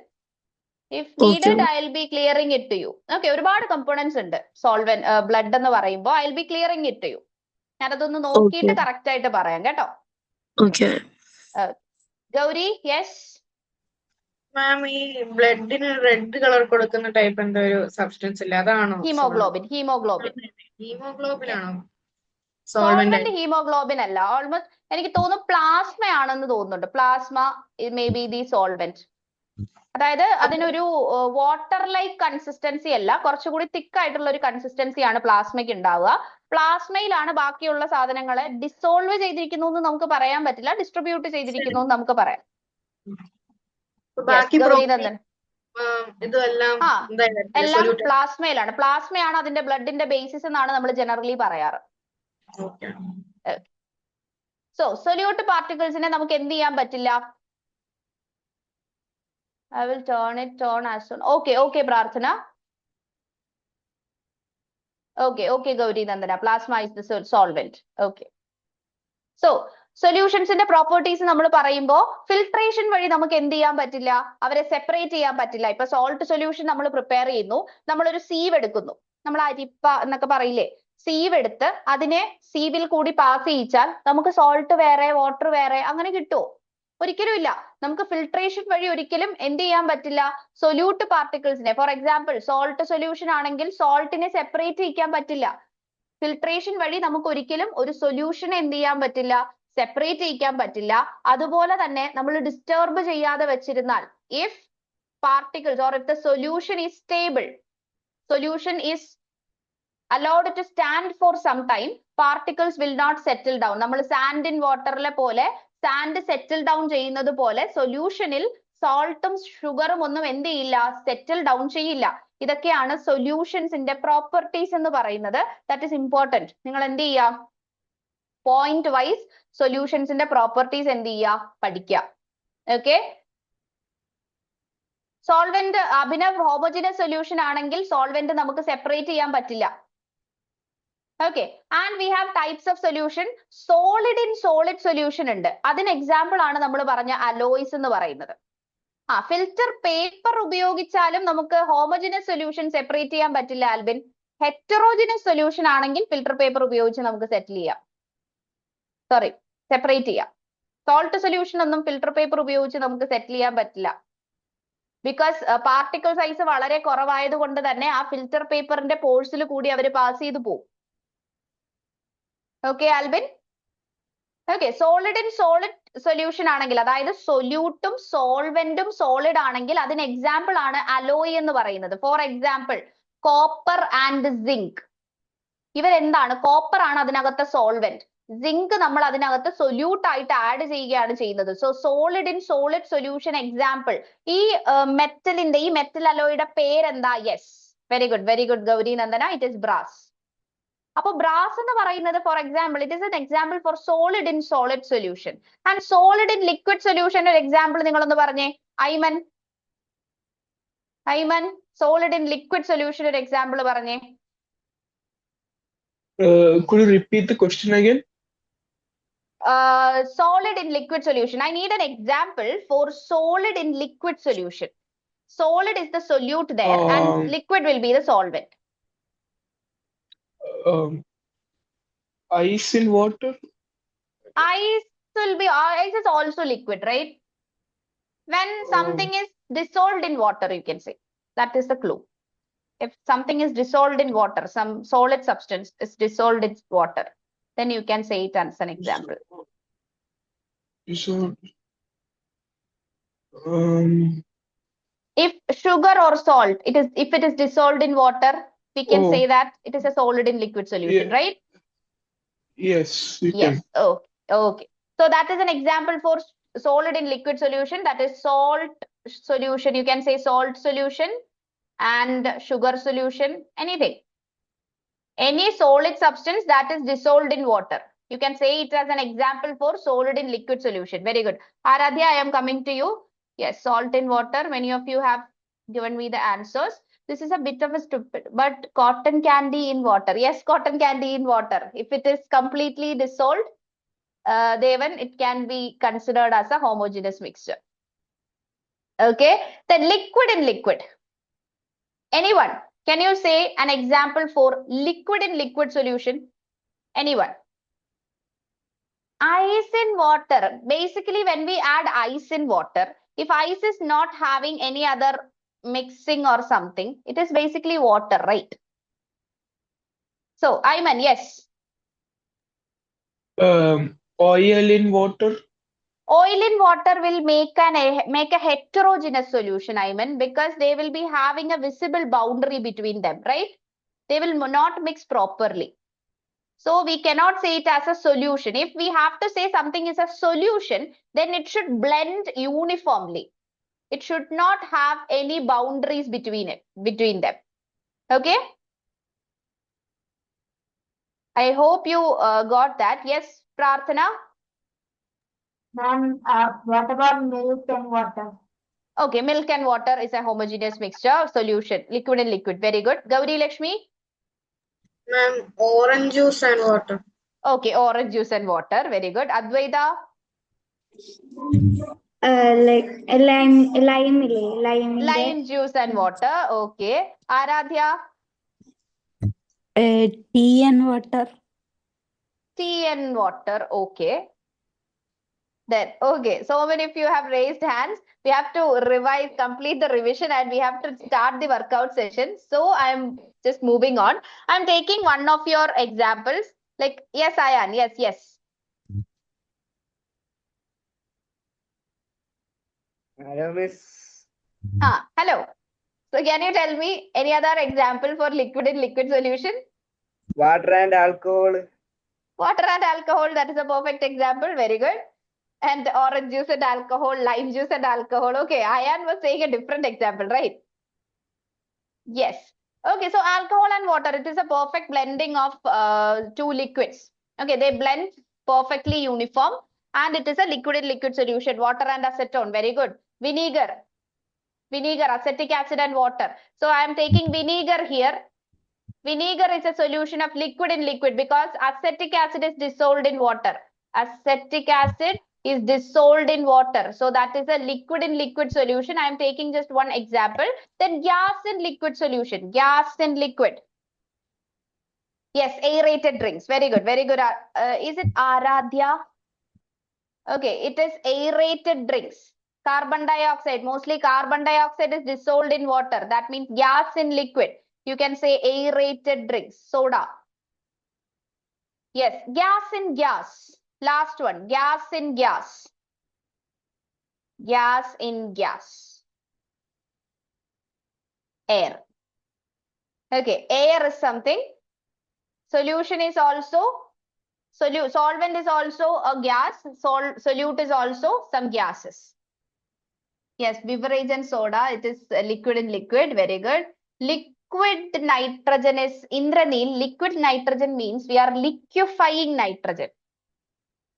If needed I will be clearing it to you. Okay, ഒരുപാട് കമ്പോണൻസ് ഉണ്ട് സോൾവെന്റ് ബ്ലഡ് എന്ന് പറയുമ്പോൾ I will be clearing it to you. ഞാനതൊന്ന് നോക്കിയിട്ട് കറക്റ്റ് ആയിട്ട് പറയാം കേട്ടോ. ഗൗരി, യെസ് മാം, ഈ ബ്ലഡിന് റെഡ് കളർ കൊടുക്കുന്ന ടൈപ്പ് എന്തോ ഒരു സബ്സ്റ്റൻസ് ഇല്ല, അതാണോ? ഹീമോഗ്ലോബിൻ. ഹീമോഗ്ലോബിൻ ഹീമോഗ്ലോബിൻ ആണോ? സോൾവെന്റ് ഹീമോഗ്ലോബിൻ അല്ല. ഓൾമോസ്റ്റ് എനിക്ക് തോന്നുന്നു പ്ലാസ്മ ആണെന്ന് തോന്നുന്നുണ്ട്. Plasma may be the solvent. അതായത് അതിനൊരു വാട്ടർ ലൈക്ക് കൺസിസ്റ്റൻസി അല്ല, കുറച്ചുകൂടി തിക്ക് ആയിട്ടുള്ള ഒരു കൺസിസ്റ്റൻസിയാണ് പ്ലാസ്മയ്ക്ക് ഉണ്ടാവുക. പ്ലാസ്മയിലാണ് ബാക്കിയുള്ള സാധനങ്ങളെ ഡിസോൾവ് ചെയ്തിരിക്കുന്നു എന്ന് നമുക്ക് പറയാൻ പറ്റില്ല, ഡിസ്ട്രിബ്യൂട്ട് ചെയ്തിരിക്കുന്നു എന്ന് നമുക്ക് പറയാം. എല്ലാം പ്ലാസ്മയിലാണ്. പ്ലാസ്മയാണ് അതിന്റെ ബ്ലഡിന്റെ ബേസിസ് എന്നാണ് നമ്മൾ ജനറലി പറയാറ്. സോ സൊല്യൂട്ട് പാർട്ടിക്കിൾസിനെ നമുക്ക് എന്ത് ചെയ്യാൻ പറ്റില്ല? I will turn it on as soon. Okay, Prarthana. Okay, Gauri Nandana. Plasma is the solvent. Okay. So, സൊല്യൂഷൻസിന്റെ പ്രോപ്പർട്ടീസ് നമ്മൾ പറയുമ്പോൾ ഫിൽട്രേഷൻ വഴി നമുക്ക് എന്ത് ചെയ്യാൻ പറ്റില്ല? അവരെ സെപ്പറേറ്റ് ചെയ്യാൻ പറ്റില്ല. ഇപ്പൊ സോൾട്ട് സൊല്യൂഷൻ നമ്മൾ പ്രിപ്പയർ ചെയ്യുന്നു, നമ്മളൊരു സീവ് എടുക്കുന്നു, നമ്മൾ അരിപ്പ എന്നൊക്കെ പറയില്ലേ, സീവ് എടുത്ത് അതിനെ സീവിൽ കൂടി പാസ് ചെയ്യിച്ചാൽ നമുക്ക് സോൾട്ട് വേറെ വാട്ടർ വേറെ അങ്ങനെ കിട്ടുമോ? ഒരിക്കലും ഇല്ല. നമുക്ക് ഫിൽട്രേഷൻ വഴി ഒരിക്കലും എന്ത് ചെയ്യാൻ പറ്റില്ല? സൊല്യൂട്ട് പാർട്ടിക്കിൾസിനെ, ഫോർ എക്സാമ്പിൾ സോൾട്ട് സൊല്യൂഷൻ ആണെങ്കിൽ സോൾട്ടിനെ സെപ്പറേറ്റ് ചെയ്യിക്കാൻ പറ്റില്ല. ഫിൽട്രേഷൻ വഴി നമുക്ക് ഒരിക്കലും ഒരു സൊല്യൂഷനെ എന്ത് ചെയ്യാൻ പറ്റില്ല? സെപ്പറേറ്റ് ചെയ്യിക്കാൻ പറ്റില്ല. അതുപോലെ തന്നെ നമ്മൾ ഡിസ്റ്റർബ് ചെയ്യാതെ വെച്ചിരുന്നാൽ, if particles or if the solution is stable, solution is allowed to stand for some time, particles will not settle down. നമ്മൾ സാൻഡ് ഇൻ വാട്ടറിലെ പോലെ സാൻഡ് സെറ്റിൽ ഡൗൺ ചെയ്യുന്നത് പോലെ സൊല്യൂഷനിൽ സോൾട്ടും ഷുഗറും ഒന്നും എന്ത് ചെയ്യില്ല? സെറ്റിൽ ഡൗൺ ചെയ്യില്ല. ഇതൊക്കെയാണ് സൊല്യൂഷൻസിന്റെ പ്രോപ്പർട്ടീസ് എന്ന് പറയുന്നത്. That is important. നിങ്ങൾ എന്ത് ചെയ്യാം? പോയിന്റ് വൈസ് സൊല്യൂഷൻസിന്റെ പ്രോപ്പർട്ടീസ് എന്ത് ചെയ്യുക? പഠിക്കുക. Okay. Solvent Abhinav homogeneous solution ആണെങ്കിൽ സോൾവെന്റ് നമുക്ക് സെപ്പറേറ്റ് ചെയ്യാൻ പറ്റില്ല. Okay, and we have types of solution. Solid in solid solution ഉണ്ട്. അതിന് എക്സാമ്പിൾ ആണ് നമ്മൾ പറഞ്ഞ അലോയ്സ് എന്ന് പറയുന്നത്. ഫിൽറ്റർ പേപ്പർ ഉപയോഗിച്ചാലും നമുക്ക് ഹോമോജിനസ് സൊല്യൂഷൻ സെപ്പറേറ്റ് ചെയ്യാൻ പറ്റില്ല ആൽബിൻ. ഹെറ്ററോജിനസ് സൊല്യൂഷൻ ആണെങ്കിൽ ഫിൽറ്റർ പേപ്പർ ഉപയോഗിച്ച് നമുക്ക് സെപ്പറേറ്റ് ചെയ്യാം. സോൾട്ട് സൊല്യൂഷൻ ഒന്നും ഫിൽറ്റർ പേപ്പർ ഉപയോഗിച്ച് നമുക്ക് സെറ്റിൽ ചെയ്യാൻ പറ്റില്ല. ബിക്കോസ് പാർട്ടിക്കിൾ സൈസ് വളരെ കുറവായത് കൊണ്ട് തന്നെ ആ ഫിൽറ്റർ പേപ്പറിന്റെ പോഴ്സിൽ കൂടി അവർ പാസ് ചെയ്ത് പോകും. Okay Albin. Okay, solid in solid solution ആണെങ്കിൽ, അതായത് സൊല്യൂട്ടും സോൾവെന്റും സോളിഡ് ആണെങ്കിൽ അതിന് എക്സാമ്പിൾ ആണ് അലോയ് എന്ന് പറയുന്നത്. For example copper and zinc. ഇവരെന്താണ്? കോപ്പർ ആണ് അതിനകത്തെ സോൾവെന്റ്, സിങ്ക് നമ്മൾ അതിനകത്ത് സൊല്യൂട്ട് ആയിട്ട് ആഡ് ചെയ്യുകയാണ് ചെയ്യുന്നത്. So solid in solid solution example. ഈ മെറ്റലിന്റെ, ഈ മെറ്റൽ അലോയുടെ പേരെന്താ? Yes, very good Gauri Nandana, it is brass. അപ്പൊ ബ്രാസ് എന്ന് പറയുന്നത് for example it is an example for solid in solid solution. And solid in liquid solution ഒരു എക്സാമ്പിൾ നിങ്ങളൊന്ന് പറഞ്ഞേ. Aiman, solid in liquid solution ഒരു എക്സാമ്പിൾ പറഞ്ഞേ. Could you repeat the question again? Solid in liquid solution. I need an example for solid in liquid solution. Solid is the solute there and liquid will be the solvent. Ice in water? Ice is also liquid, right? When something is dissolved in water, you can say. That is the clue. If something is dissolved in water, some solid substance is dissolved in water, then you can say it as an example. If sugar or salt, if it is dissolved in water, we can say that it is a solid in liquid solution, right? Yes, you can. Oh, okay. So that is an example for solid in liquid solution. That is salt solution. You can say salt solution and sugar solution, anything. Any solid substance that is dissolved in water. You can say it as an example for solid in liquid solution. Very good. Aradhya, I am coming to you. Yes, salt in water. Many of you have given me the answers. This is a bit of a stupid, but cotton candy in water. Yes, cotton candy in water. If it is completely dissolved, then it can be considered as a homogeneous mixture. Okay, then liquid in liquid. Anyone? Can you say an example for liquid in liquid solution? Anyone? Ice in water. Basically, when we add ice in water, if ice is not having any other mixing or something, it is basically water, right? So, Ayman, yes. Oil in water. Oil in water will make a heterogeneous solution, Ayman, because they will be having a visible boundary between them, right? They will not mix properly. So we cannot say it as a solution. If we have to say something is a solution, then it should blend uniformly. It should not have any boundaries between them. Okay? I hope you got that. Yes, Prarthana? Ma'am, what about milk and water? Okay, milk and water is a homogeneous mixture of solution, liquid and liquid. Very good. Gauri Lakshmi? Ma'am, orange juice and water. Okay, orange juice and water. Very good. Advaita? Like lime. Lime juice and water. Okay. Aradhya? Tea and water. Tea and water. Okay. Then, okay. So many of you have raised hands. We have to complete the revision, and we have to start the workout session. So I'm just moving on. I'm taking one of your examples. Like, yes, Ayan. Yes. Hello, miss. Hello. So can you tell me any other example for liquid in liquid solution? Water and alcohol. Water and alcohol, that is a perfect example. Very good. And orange juice and alcohol, lime juice and alcohol. Okay, Ayan was saying a different example, right? Yes. Okay, so alcohol and water, it is a perfect blending of two liquids. Okay, they blend perfectly uniform, and it is a liquid in liquid solution. Water and acetone. Very good. Vinegar, acetic acid and water. So I am taking vinegar here. Vinegar is a solution of liquid in liquid because acetic acid is dissolved in water. Acetic acid is dissolved in water. So that is a liquid in liquid solution. I am taking just one example. Then gas in liquid solution. Gas in liquid. Yes, aerated drinks. Very good. Very good. Is it Aradhya? Okay, it is aerated drinks. Carbon dioxide. Mostly carbon dioxide is dissolved in water. That means gas in liquid. You can say aerated drinks. Soda. Yes, gas in gas. Last one. Gas in gas. Gas in gas. Air. Okay, air is something. Solution is also solvent is also a gas. Solute is also some gases. Yes, beverage and soda. It is liquid in liquid. Very good. Liquid nitrogen is Indranil. Liquid nitrogen means we are liquefying nitrogen.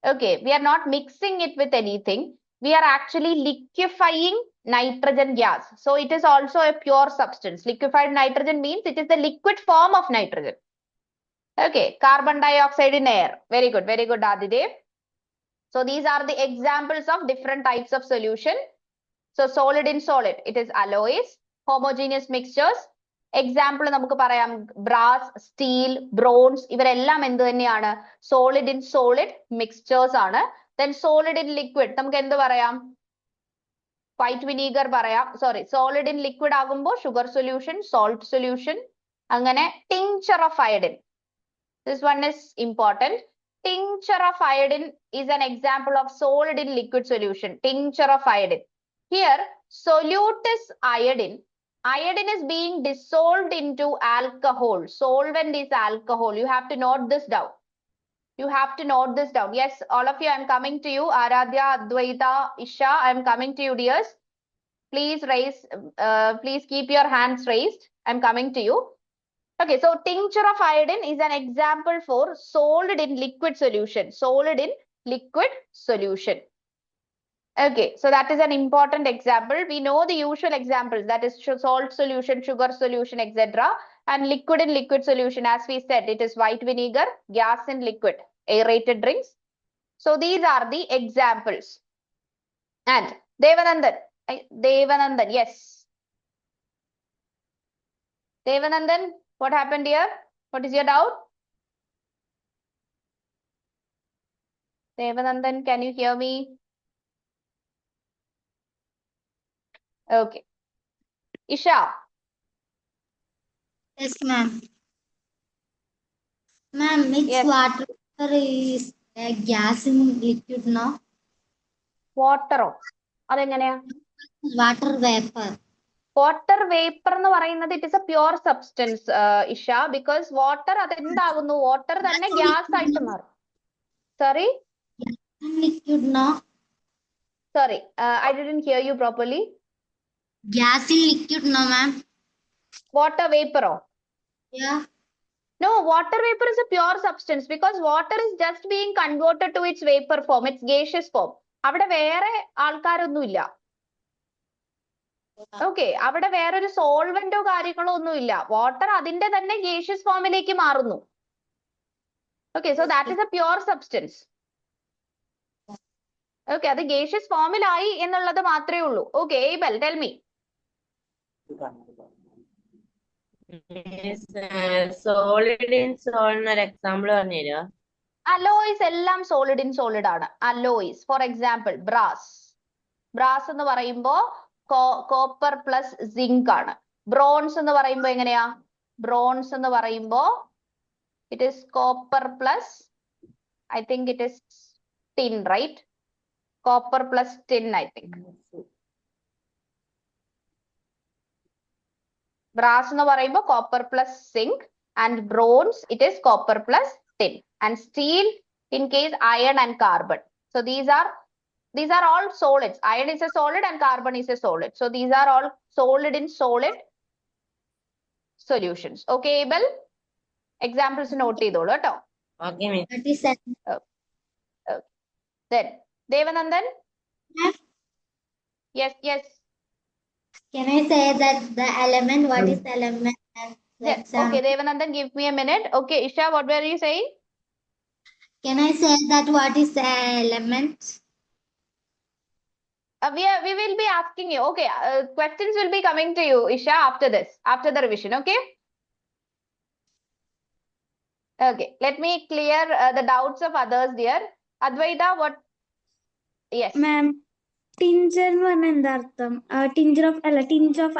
Okay, we are not mixing it with anything. We are actually liquefying nitrogen gas. So it is also a pure substance. Liquefied nitrogen means it is the liquid form of nitrogen. Okay, carbon dioxide in air. Very good, Adidev. So these are the examples of different types of solution. So solid in solid, it is alloys, homogeneous mixtures. Example നമുക്ക് പറയാം brass, steel, bronze ഇവരെല്ലാം എന്ത് തന്നെയാണ് solid in solid mixtures ആണ്. Then solid in liquid നമുക്ക് എന്ത് പറയാം white vinegar പറയാം. Sorry, solid in liquid ആകുമ്പോൾ sugar solution, salt solution. അങ്ങനെ tincture of iodine. This one is important. Tincture of iodine is an example of solid in liquid solution. Tincture of iodine. Here, solute is iodine. Iodine is being dissolved into alcohol. Solvent is alcohol. You have to note this down. Yes, all of you, I am coming to you. Aradhya, Advaita, Isha, I am coming to you, dears. Please keep your hands raised. I am coming to you. Okay, so tincture of iodine is an example for solid in liquid solution. Solid in liquid solution. Okay, so that is an important example. We know the usual examples, that is salt solution, sugar solution, etc. And liquid in liquid solution, as we said, it is white vinegar, gas in liquid, aerated drinks. So these are the examples. And Devanandan, yes. Devanandan, what happened here? What is your doubt? Devanandan, can you hear me? Okay. Isha, Yes, ma'am. Ma'am, it's Yes. water is a gas in liquid, no? water. അതെങ്ങനെയാ? Water vapor. Water vapor എന്ന് പറയുന്നത് it is a pure substance, Isha, because water അതെന്താകുന്നു? Water തന്നെ gas ആയിട്ട് മാറും. Sorry? Liquid, no? Sorry, I didn't hear you properly. Gas in liquid, no, ma'am? Water vapor. Yeah. No, water vapor is a pure substance because water is just being converted to its vapor form, its gaseous form. അവിടെ വേറെ ആൾക്കാരൊന്നുമില്ല. Okay, അവിടെ വേറൊരു സോൾവെന്റോ കാര്യങ്ങളോ ഒന്നുമില്ല. Water അതിന്റെ തന്നെ gaseous ഫോമിലേക്ക് മാറുന്നു. Okay, so that is a pure substance. Okay, അത് gaseous ഫോമിലായി എന്നുള്ളത് മാത്രമേ ഉള്ളൂ. Okay, Abel, tell me. Solid in സോളിന് ഒരു എക്സാമ്പിൾ പറഞ്ഞുതരുമോ? അലോയ്സ് എല്ലാം സോളിഡ് ഇൻ സോളിഡ് ആണ്. Alloys, for example brass. Brass എന്ന് പറയുമ്പോ കോപ്പർ പ്ലസ് സിങ്ക് ആണ്. ബ്രോൺസ് എന്ന് പറയുമ്പോ എങ്ങനെയാ? ബ്രോൺസ് എന്ന് പറയുമ്പോ it is copper plus, I think it is tin, right? Copper plus tin, I think. Brass എന്ന് പറയുമ്പോ copper plus zinc, and bronze it is copper plus tin, and steel in case iron and carbon. So these are all solids. Iron is a solid and carbon is a solid. So these are all solid in solid solutions. Okay, Abel? Examples note ചെയ്തോളൂ കേട്ടോ. Okay, miss. That is Okay. Then Devanandan? Yes. Can I say that the element, what is the element? Yes. Okay, Devanandan, give me a minute. Okay, Isha, what were you saying? Can I say that what is the element? We will be asking you. Okay, questions will be coming to you, Isha, after this, after the revision. Okay. Okay, let me clear the doubts of others dear. Advaita, what? Yes. Ma'am, tincture എന്ന് പറഞ്ഞാൽ എന്താ അർത്ഥം? Tinge of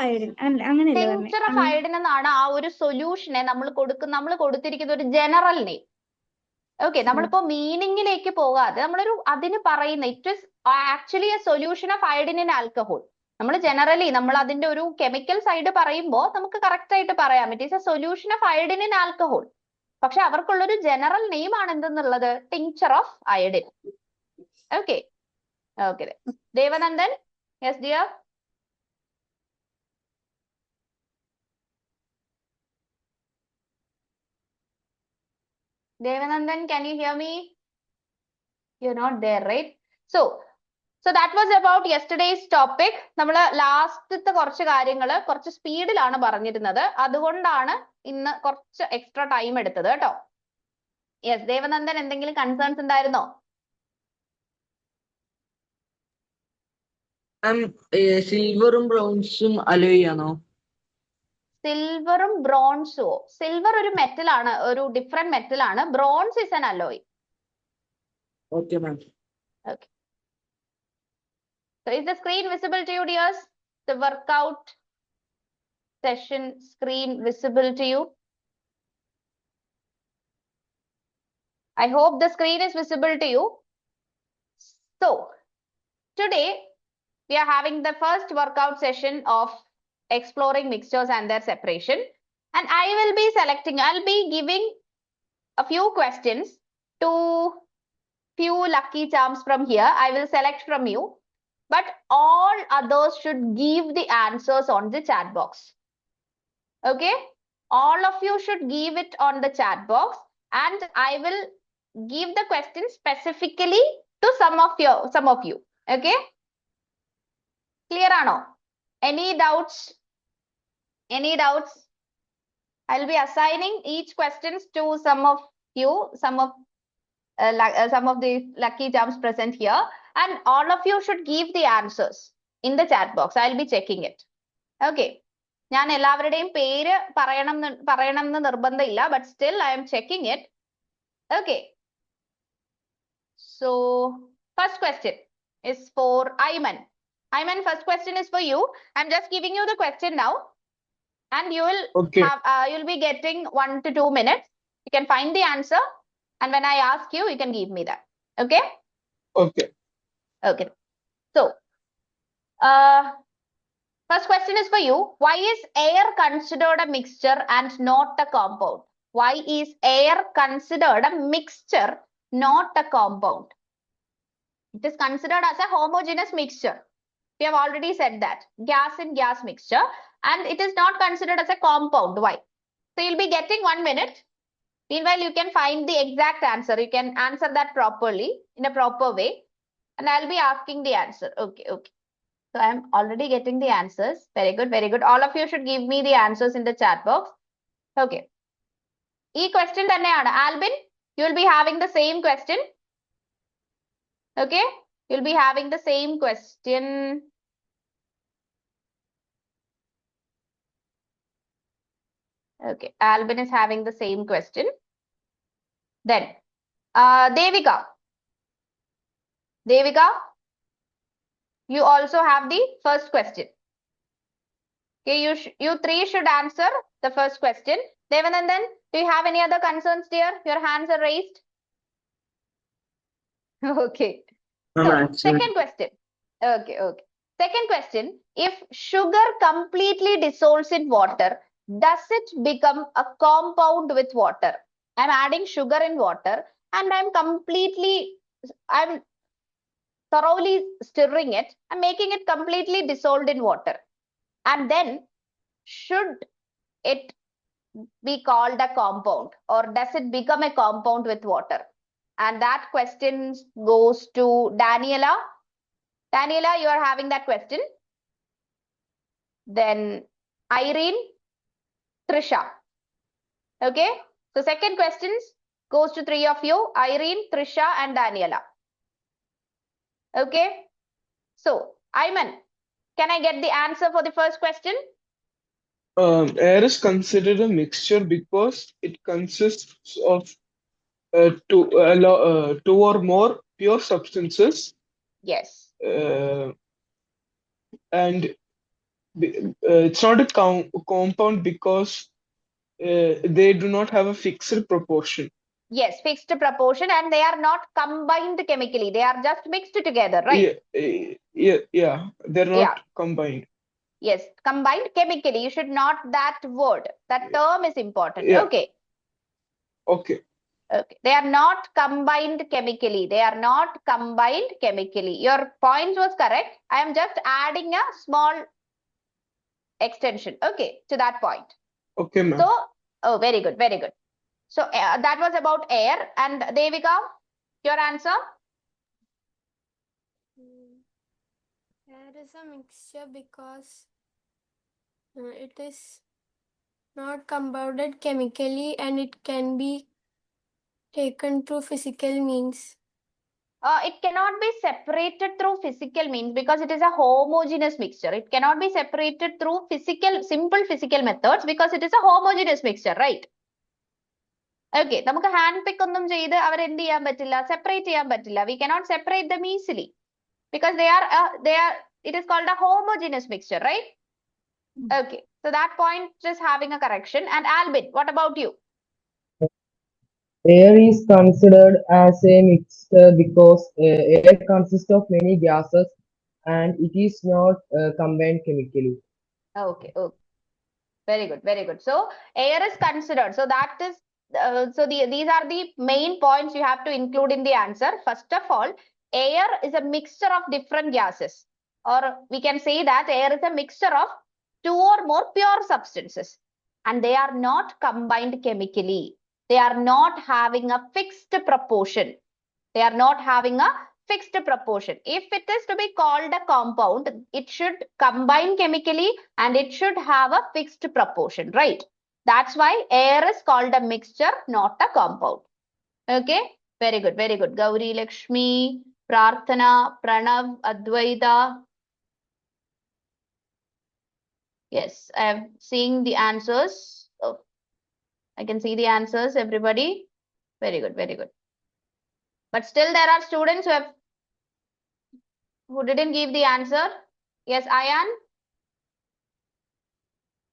iodine അങ്ങനെയല്ലേ പറഞ്ഞേ? Tincture of iodine എന്നാണ് ആ ഒരു സൊല്യൂഷനെ നമ്മൾ കൊടുത്തിരിക്കുന്ന ഒരു ജനറൽ നെയിം. ഓക്കെ, നമ്മളിപ്പോ മീനിങ്ങിലേക്ക് പോകാതെ നമ്മളൊരു അതിന് പറയുന്ന it is actually A solution of iodine in alcohol. നമ്മൾ ജനറലി നമ്മൾ അതിന്റെ ഒരു കെമിക്കൽ സൈഡ് പറയുമ്പോൾ നമുക്ക് കറക്റ്റ് ആയിട്ട് പറയാം it is a solution of iodine in alcohol. പക്ഷെ അവർക്കുള്ളൊരു ജനറൽ നെയിം ആണ് എന്തെന്നുള്ളത്? Tincture of iodine. Okay. Okay. Devanandan? Yes, dear? Devanandan, can you hear me? You're not there, right? So that was about yesterday's topic. നമ്മൾ ലാസ്റ്റത്തെ കുറച്ച് കാര്യങ്ങൾ കുറച്ച് സ്പീഡിലാണ് പറഞ്ഞിരുന്നത്. അതുകൊണ്ടാണ് ഇന്ന് കുറച്ച് എക്സ്ട്രാ ടൈം എടുത്തത് കേട്ടോ. യെസ്, ദേവനന്ദൻ, എന്തെങ്കിലും കൺസേൺസ് ഉണ്ടായിരുന്നോ? സിൽവറും ബ്രോൺസും അലോയ് ആണോ? സിൽവറും ബ്രോൺസും. സിൽവർ ഒരു മെറ്റൽ ആണ്, ഒരു ഡിഫറെന്റ് മെറ്റൽ ആണ്. Bronze is an alloy. Okay, ma'am. Okay. So is the screen visible to you, dears? The workout session screen visible to you? I hope the screen is visible to you. So today we are having the first workout session of exploring mixtures and their separation. And I'll be giving a few questions to few lucky charms from here. I will select from you, but all others should give the answers on the chat box. Okay? All of you should give it on the chat box, and I will give the question specifically to some of you. Okay? Clear ano? Any doubts? Any doubts? I'll be assigning each questions to some of you, some of the lucky charms present here, and all of you should give the answers in the chat box. I'll be checking it. Okay. ഞാൻ എല്ലാവരുടെയും പേര് പറയണം എന്ന് നിർബന്ധമില്ല, but still I am checking it. Okay. So first question is for Ayman. Ayman, first question is for you. I'm just giving you the question now, and you will you'll be getting 1 to 2 minutes. You can find the answer, and when I ask you, you can give me that. Okay? Okay. Okay. So, first question is for you. Why is air considered a mixture and not a compound? Why is air considered a mixture, not a compound? It is considered as a homogeneous mixture. We have already said that. Gas in gas mixture. And it is not considered as a compound. Why? So you'll be getting 1 minute. Meanwhile, you can find the exact answer. You can answer that properly, in a proper way. And I'll be asking the answer. Okay, okay. So I'm already getting the answers. Very good, very good. All of you should give me the answers in the chat box. Okay. E question thanneyaanu. Albin, you'll be having the same question. Okay. You'll be having the same question. Okay. Albin is having the same question. Then, Devika. Devika, you also have the first question. Okay, you three should answer the first question. Devanandan, do you have any other concerns, dear? Your hands are raised. Okay. So, second question. Okay, okay. Second question. If sugar completely dissolves in water, does it become a compound with water? I'm adding sugar in water and I'm thoroughly stirring it. I'm making it completely dissolved in water. And then, should it be called a compound, or does it become a compound with water? And that question goes to Daniela. Daniela, you are having that question. Then Irene, Trisha. Okay. So second questions goes to three of you, Irene, Trisha, and Daniela. Okay. So Ayman, can I get the answer for the first question? Air is considered a mixture because it consists of two or more pure substances. Yes. And it's not a compound because they do not have a fixed proportion. Yes, fixed proportion, and they are not combined chemically. They are just mixed together, right? Yeah. They're not combined. Yes, combined chemically. You should not that word. That term is important. Yeah. Okay. Okay. Okay. They are not combined chemically. They are not combined chemically. Your point was correct. I am just adding a small extension. Okay, to that point. Okay, ma'am. So, oh, very good, very good. So that was about air. And Devika, your answer? Air is a mixture because it is not compounded chemically and it can be taken through physical means. It cannot be separated through physical means because it is a homogeneous mixture. It cannot be separated through simple physical methods because it is a homogeneous mixture, right? Okay, നമുക്ക് hand pick ഒന്നും ചെയ്ത് അവരെന്ത് ചെയ്യാൻ പറ്റില്ല, separate ചെയ്യാൻ പറ്റില്ല. We cannot separate them easily because it is called a homogeneous mixture, right? Okay, so that point just having a correction. And Albin, what about you? Air is considered as a mixture because air consists of many gases and it is not combined chemically. Okay, okay. Very good, very good. So air is considered. So that is, these are the main points you have to include in the answer. First of all, air is a mixture of different gases. Or we can say that air is a mixture of two or more pure substances. and they are not combined chemically. They are not having a fixed proportion. They are not having a fixed proportion. If it is to be called a compound, it should combine chemically and it should have a fixed proportion, right? That's why air is called a mixture, not a compound. Okay, very good, very good. Gauri, Lakshmi, Prarthana, Pranav, Advaita. Yes, I'm seeing the answers. Oh, I can see the answers, everybody. Very good, very good. But still there are students who didn't give the answer. Yes,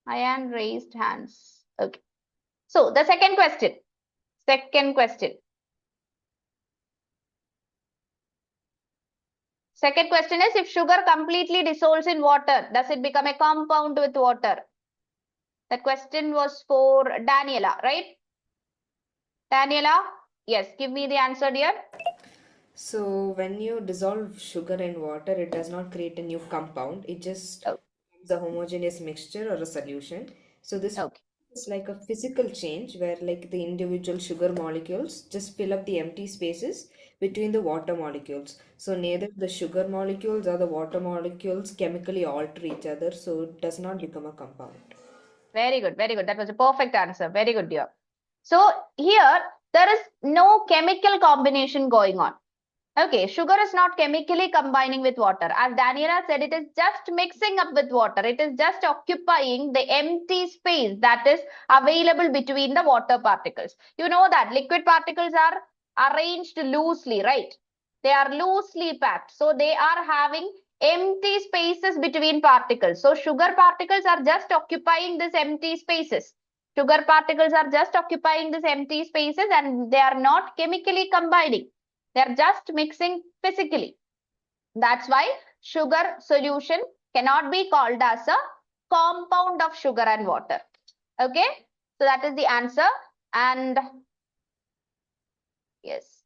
Ayan raised hands. Okay. So the second question. Second question. Second question is, if sugar completely dissolves in water, does it become a compound with water? That question was for Daniela, right? Daniela, yes, give me the answer, dear. So when you dissolve sugar in water, it does not create a new compound. It just becomes a homogeneous mixture or a solution. So this is like a physical change where like the individual sugar molecules just fill up the empty spaces between the water molecules. So neither the sugar molecules or the water molecules chemically alter each other. So it does not become a compound. Very good, very good. That was a perfect answer. Very good, dear. So here, there is no chemical combination going on. Okay, sugar is not chemically combining with water. As Daniela said, it is just mixing up with water. It is just occupying the empty space that is available between the water particles. You know that liquid particles are arranged loosely, right? They are loosely packed. So they are having empty spaces between particles. So sugar particles are just occupying these empty spaces. Sugar particles are just occupying these empty spaces and they are not chemically combining. They're just mixing physically. That's why sugar solution cannot be called as a compound of sugar and water. Okay, so that is the answer. And yes,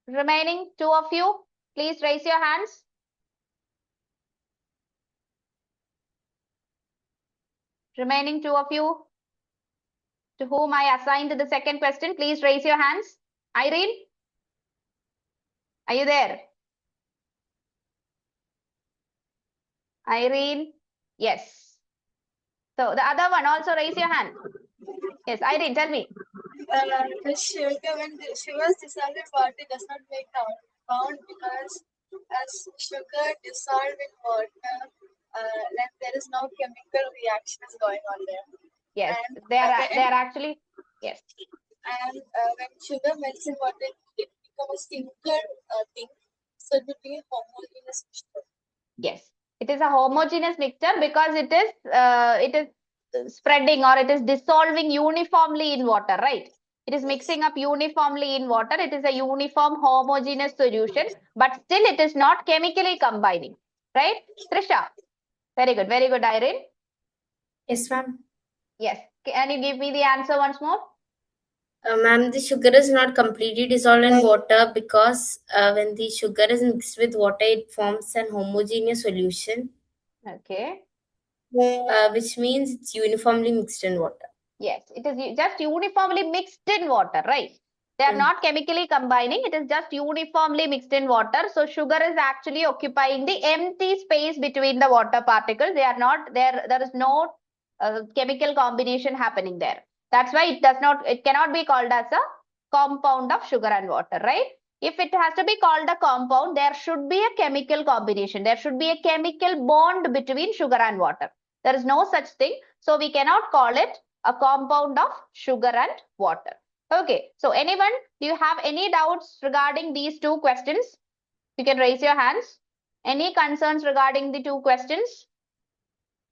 remaining two of you, please raise your hands. Remaining two of you to whom I assigned the second question, please raise your hands. Irene, are you there? Irene, yes. So the other one, also raise your hand. Yes, Irene, tell me. The sugar, when the sugar is dissolved in water, does not make compound because as sugar dissolved in water, like there is no chemical reactions going on there. Yes, And they are actually, yes. And when sugar melts in water, it becomes a single thing. So it will be a homogeneous mixture. Yes, it is a homogeneous mixture because it is spreading or it is dissolving uniformly in water, right? It is mixing up uniformly in water. It is a uniform homogeneous solution, but still it is not chemically combining, right? Trisha, very good, Irene. Yes, ma'am. Yes, can you give me the answer once more? Ma'am, the sugar is not completely dissolved in water because when the sugar is mixed with water, it forms an homogeneous solution. Okay. Which means it's uniformly mixed in water. Yes, it is just uniformly mixed in water, right? They are not chemically combining. It is just uniformly mixed in water. So sugar is actually occupying the empty space between the water particles. They are not there. There is no chemical combination happening there. That's why it cannot be called as a compound of sugar and water, right? If it has to be called a compound, there should be a chemical combination. There should be a chemical bond between sugar and water. There is no such thing. So we cannot call it a compound of sugar and water. Okay, so anyone, do you have any doubts regarding these two questions? You can raise your hands. Any concerns regarding the two questions?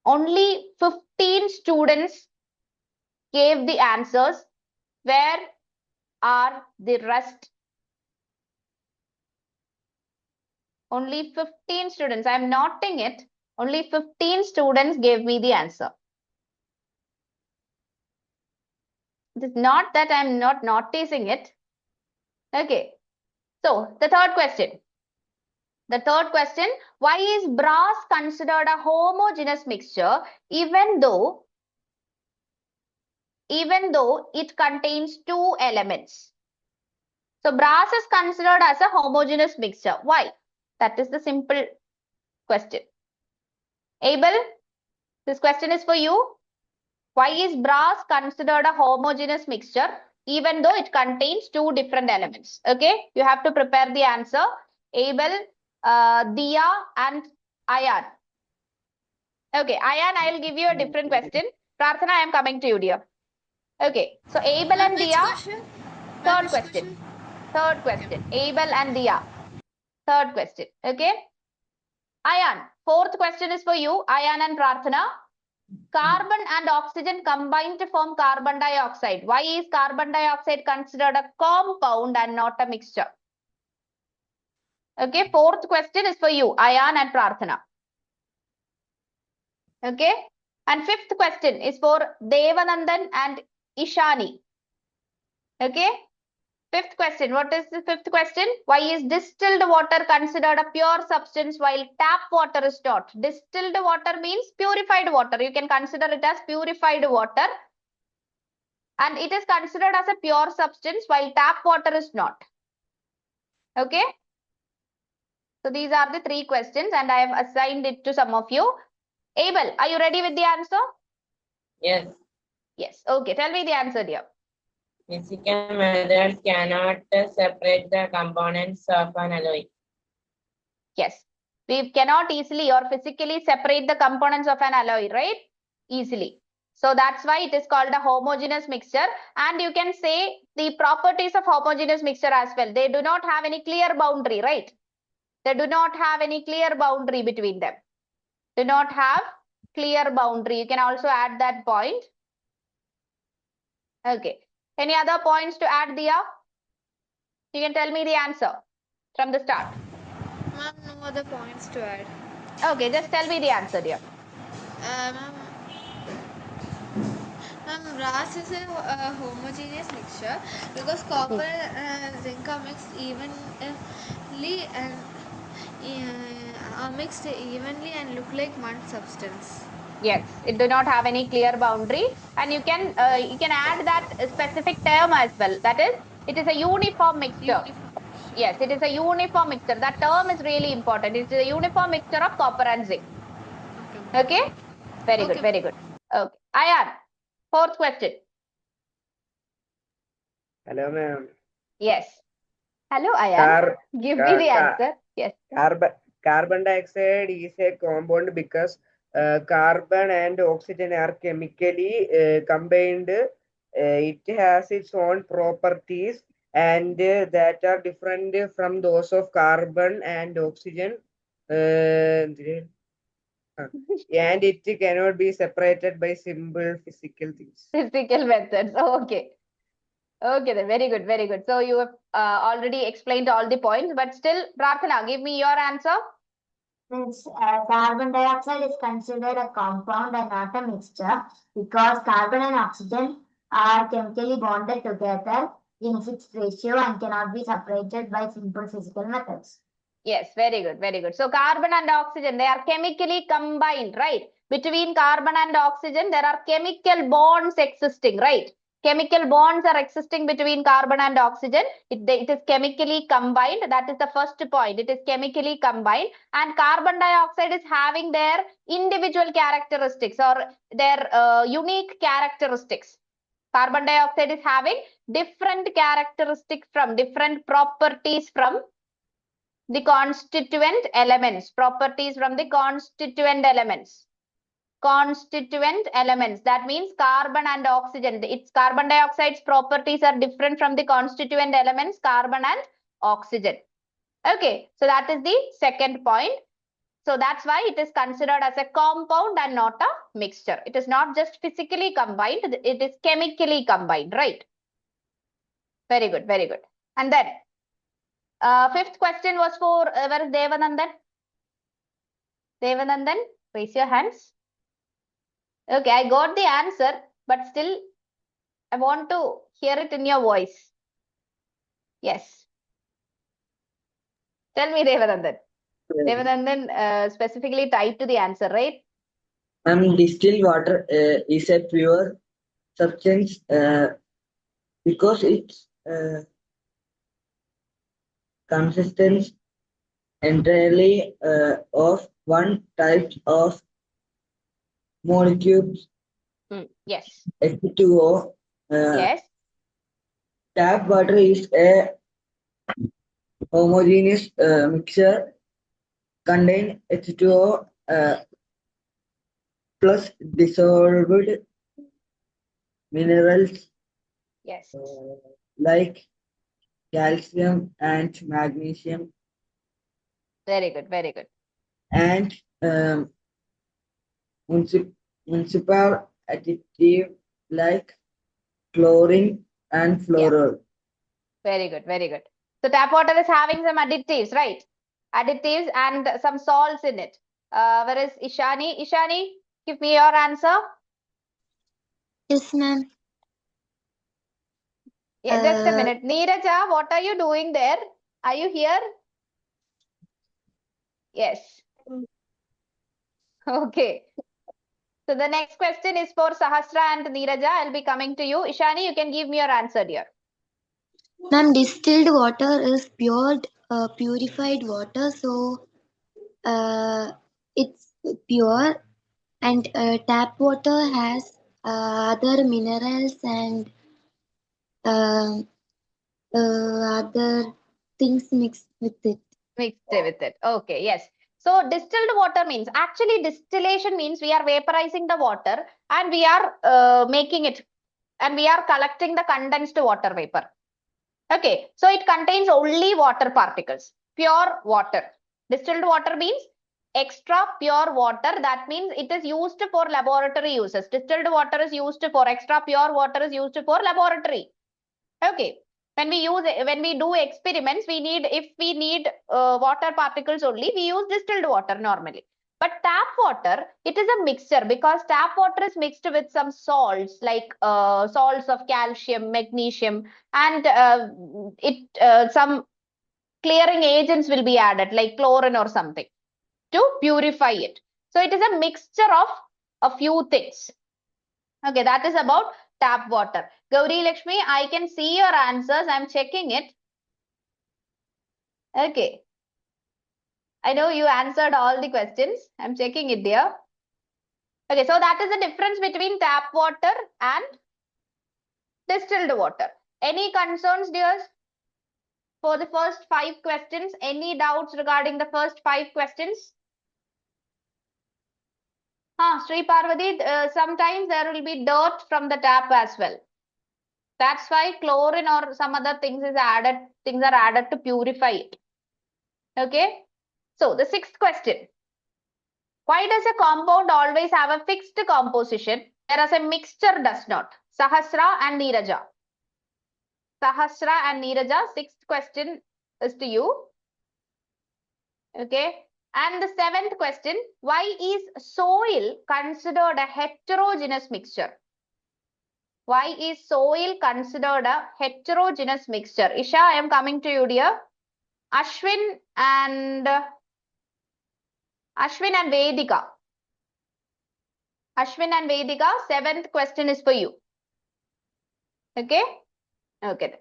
Only 15 students gave the answers. Where are the rest? Only 15 students. I am noting it. Only 15 students gave me the answer. It is not that I am not noticing it. Okay. So the third question. The third question, why is brass considered a homogeneous mixture even though even though it contains two elements. So brass is considered as a homogeneous mixture. Why? That is the simple question. Abel, this question is for you. Why is brass considered a homogeneous mixture even though it contains two different elements? Okay, you have to prepare the answer. Abel, Dia and Ayan. Okay, Ayan, I will give you a different question. Prarthana, I am coming to you, dear. Okay, so Abel and Dia. Third question. Third question. Abel and Dia. Third question. Okay. Ayan, fourth question is for you. Ayan and Prarthana. Carbon and oxygen combine to form carbon dioxide. Why is carbon dioxide considered a compound and not a mixture? Okay, fourth question is for you, Ayan and Prarthana. Okay, and fifth question is for Devanandan and Ishani. Okay, fifth question. What is the fifth question? Why is distilled water considered a pure substance while tap water is not? Distilled water means purified water. You can consider it as purified water. And it is considered as a pure substance while tap water is not. Okay. So these are the three questions and I have assigned it to some of you. Abel, are you ready with the answer? Yes. Yes. Okay. Tell me the answer, dear. Physical methods cannot separate the components of an alloy. Yes. We cannot easily or physically separate the components of an alloy, right? Easily. So that's why it is called a homogeneous mixture. And you can say the properties of homogeneous mixture as well. They do not have any clear boundary, right? They do not have any clear boundary between them. Do not have clear boundary. You can also add that point. Okay. Any other points to add, Dia? You can tell me the answer from the start. Ma'am, no other points to add. Okay, just tell me the answer, dear. Ma'am, brass is a homogeneous mixture because copper and zinc are mixed evenly and look like one substance. Yes, it do not have any clear boundary, and you can add that specific term as well. That is, it is a uniform mixture. Yes, it is a uniform mixture. That term is really important. It is a uniform mixture of copper and zinc. Okay, very good, very good. Okay, Ayan, fourth question. Hello, ma'am. Yes. Hello, Ayan. Give me the answer. Yes. Carbon dioxide is a compound because carbon and oxygen are chemically combined. It has its own properties and that are different from those of carbon and oxygen. And it cannot be separated by simple physical things. Physical methods. Okay. Okay, then very good, very good. So you have already explained all the points, but still, Prarthana, give me your answer. Since carbon dioxide is considered a compound and not a mixture because carbon and oxygen are chemically bonded together in fixed ratio and cannot be separated by simple physical methods. Yes, very good, very good. So carbon and oxygen, they are chemically combined, right? Between carbon and oxygen, there are chemical bonds existing, right? Chemical bonds are existing between carbon and oxygen. It is chemically combined. That is the first point. It is chemically combined. And carbon dioxide is having their individual characteristics or their unique characteristics. Carbon dioxide is having different characteristics from different properties from the constituent elements. Properties from the constituent elements. Constituent elements. That means carbon and oxygen. Its carbon dioxide's properties are different from the constituent elements, carbon and oxygen. Okay, so that is the second point. So that's why it is considered as a compound and not a mixture. It is not just physically combined, it is chemically combined, right? Very good, very good. And then, fifth question was for, where is Devanandan? Devanandan, raise your hands. Okay, I got the answer, but still I want to hear it in your voice. Yes. Tell me, Devanandan. Devanandan specifically typed the answer, right? Distilled water is a pure substance because its consists entirely of one type of molecules, Yes. H2O. Yes. Tap water is a homogeneous mixture contain H2O plus dissolved minerals Yes. like calcium and magnesium Very good. Very good. and municipal additive like chlorine and fluoride. Very good. Very good. So tap water is having some additives, right? Additives and some salts in it. Where is Ishani? Ishani, give me your answer. Yes, ma'am. Yeah, just a minute. Neeraja, what are you doing there? Are you here? Yes. Okay. So the next question is for Sahasra and Neeraja. I'll be coming to you. Ishani, you can give me your answer, dear. Ma'am, distilled water is purified water, so it's pure, and tap water has other minerals and other things mixed with it. Mixed with it. Okay, yes. So distilled water means, actually distillation means we are vaporizing the water and we are making it, and we are collecting the condensed water vapor. Okay, so it contains only water particles, pure water. Distilled water means extra pure water. That means it is used for laboratory uses. Distilled water is used for, extra pure water is used for laboratory. Okay. When we do experiments, if we need water particles only, we use distilled water normally. But tap water, it is a mixture, because tap water is mixed with some salts like salts of calcium, magnesium, and some clearing agents will be added like chlorine or something to purify it. So it is a mixture of a few things. Okay, that is about tap water. Gauri Lakshmi, I can see your answers. I'm checking it. Okay. I know you answered all the questions. I'm checking it, dear. Okay, so that is the difference between tap water and distilled water. Any concerns, dears? For the first 5 questions, any doubts regarding the first 5 questions? Sri Parvati, sometimes there will be dirt from the tap as well. That's why chlorine or some other things are added to purify it. Okay. So the 6th question. Why does a compound always have a fixed composition, whereas a mixture does not? Sahasra and Neeraja. Sahasra and Neeraja, 6th question is to you. Okay. And the 7th question, why is soil considered a heterogeneous mixture? Why is soil considered a heterogeneous mixture? Isha, I am coming to you, dear. Ashwin and Vedika. Ashwin and Vedika, 7th question is for you. Okay? Okay.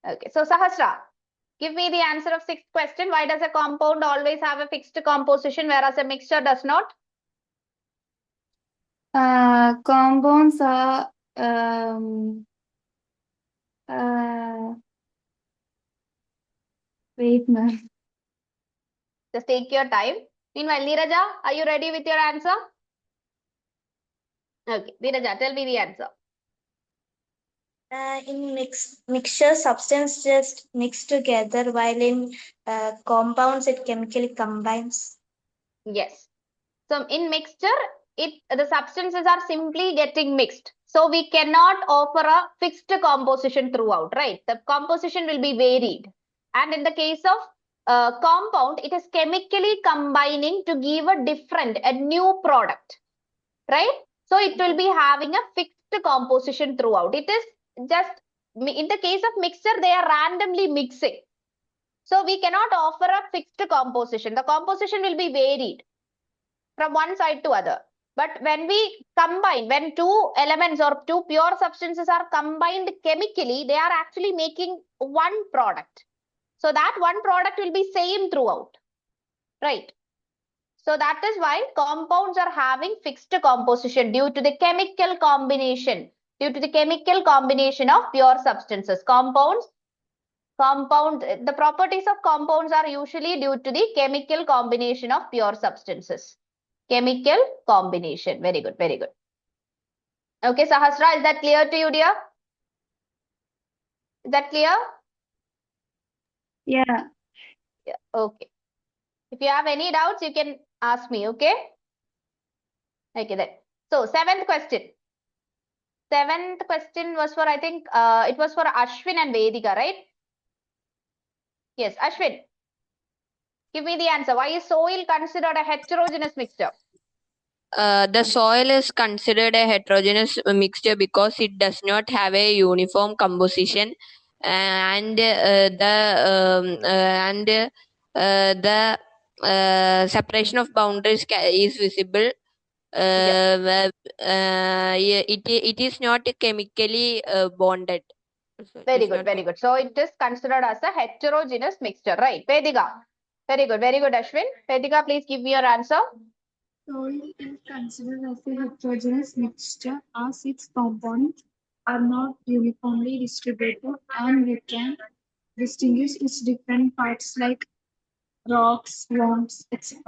Okay. So, Sahasra, give me the answer of 6th question. Why does a compound always have a fixed composition, whereas a mixture does not? Compounds are wait, ma'am. Just take your time. Meanwhile, Neeraja, are you ready with your answer? Okay, Neeraja, tell me the answer. In mixture, substance just mix together, while in compounds it chemically combines. Yes. So in mixture, the substances are simply getting mixed. So we cannot offer a fixed composition throughout, right? The composition will be varied. And in the case of compound, it is chemically combining to give a new product, right? So it will be having a fixed composition throughout. It is just, in the case of mixture, they are randomly mixing. So we cannot offer a fixed composition. The composition will be varied. from one side to other. But when we combine, when two elements or two pure substances are combined chemically, they are actually making one product. So that one product will be same throughout, right? So that is why compounds are having fixed composition due to the chemical combination, of pure substances. The properties of compounds are usually due to the chemical combination of pure substances. Chemical combination. Very good, very good. Okay, Sahasra, is that clear to you, dear? Is that clear? Yeah. Yeah, okay. If you have any doubts, you can ask me, okay? Okay, then. So, seventh question. Seventh question was for, I think, it was for Ashwin and Vedika, right? Yes, Ashwin. Give me the answer. Why is soil considered a heterogeneous mixture? The soil is considered a heterogeneous mixture because it does not have a uniform composition, and the separation of boundaries is visible. It is not chemically bonded. So very good, very good. So it is considered as a heterogeneous mixture, right? Vedika. Very good, Ashwin. Vedika, please give me your answer. Soil is considered as a heterogeneous mixture as its components are not uniformly distributed and we can distinguish its different parts like rocks, worms, etc.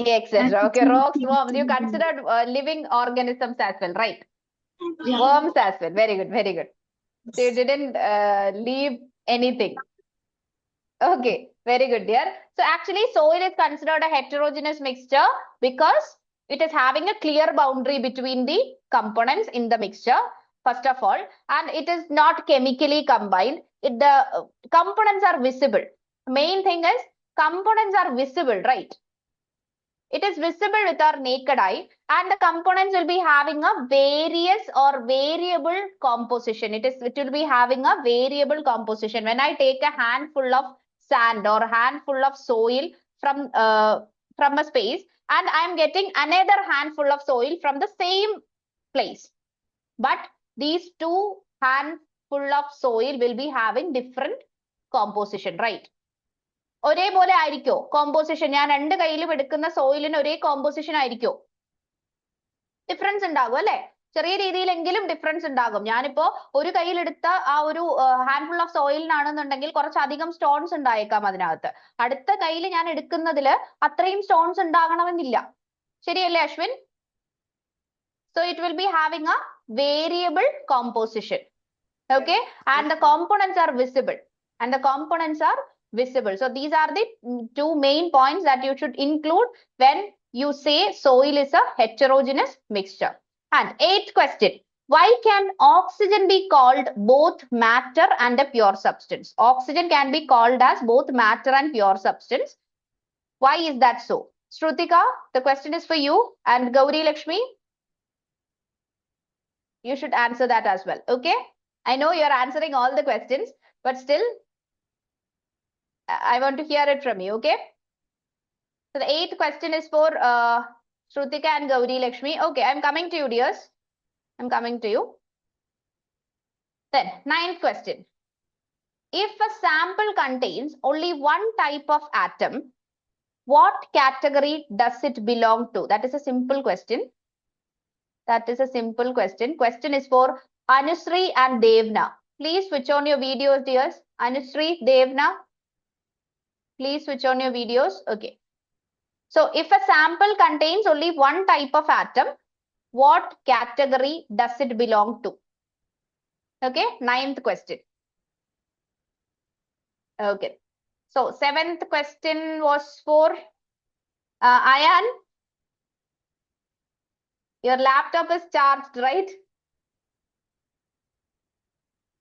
Etc. Okay, rocks, worms. You considered living organisms as well, right? Yeah. Worms as well. Very good, very good. So you didn't leave anything. Okay, very good, dear. So actually, soil is considered a heterogeneous mixture because it is having a clear boundary between the components in the mixture, first of all, and it is not chemically combined. The components are visible. Main thing is components are visible, right? It is visible with our naked eye, and the components will be having a various or variable composition. It will be having a variable composition. When I take a handful of sand or handful of soil from a space, and I am getting another handful of soil from the same place, but these two handful of soil will be having different composition, right? ഒരേപോലെ ആയിരിക്കോ composition? ഞാൻ രണ്ട് കയ്യിലും എടുക്കുന്ന സോയിലിന് ഒരേ composition ആയിരിക്കോ? Difference ഉണ്ടാകും അല്ലെ? ചെറിയ രീതിയിലെങ്കിലും difference ഉണ്ടാകും. ഞാനിപ്പോ ഒരു കയ്യിലെടുത്ത ആ ഒരു ഹാൻഡ്ഫുൾ ഓഫ് സോയിലിനാണെന്നുണ്ടെങ്കിൽ കുറച്ചധികം സ്റ്റോൺസ് ഉണ്ടായേക്കാം അതിനകത്ത്. അടുത്ത കയ്യിൽ ഞാൻ എടുക്കുന്നതിൽ അത്രയും സ്റ്റോൺസ് ഉണ്ടാകണമെന്നില്ല. ശരിയല്ലേ Ashwin? So it will be having a variable composition. Okay, and the components are visible. So these are the two main points that you should include when you say soil is a heterogeneous mixture. And eighth question. Why can oxygen be called both matter and a pure substance? Oxygen can be called as both matter and pure substance. Why is that so? Shrutika, the question is for you, and Gauri Lakshmi, you should answer that as well. Okay, I know you're answering all the questions, but still I want to hear it from you. Okay, so the eighth question is for Shrutika and Gauri Lakshmi. Okay, I'm coming to you, dears. I'm coming to you. Then ninth question. If a sample contains only one type of atom, what category does it belong to? That is a simple question. Question is for Anusri and Devna. Please switch on your videos, dears. Anusri, Devna, please switch on your videos. Okay. So if a sample contains only one type of atom, what category does it belong to? Okay, ninth question. Okay. So seventh question was for Ayan. Your laptop is charged, right?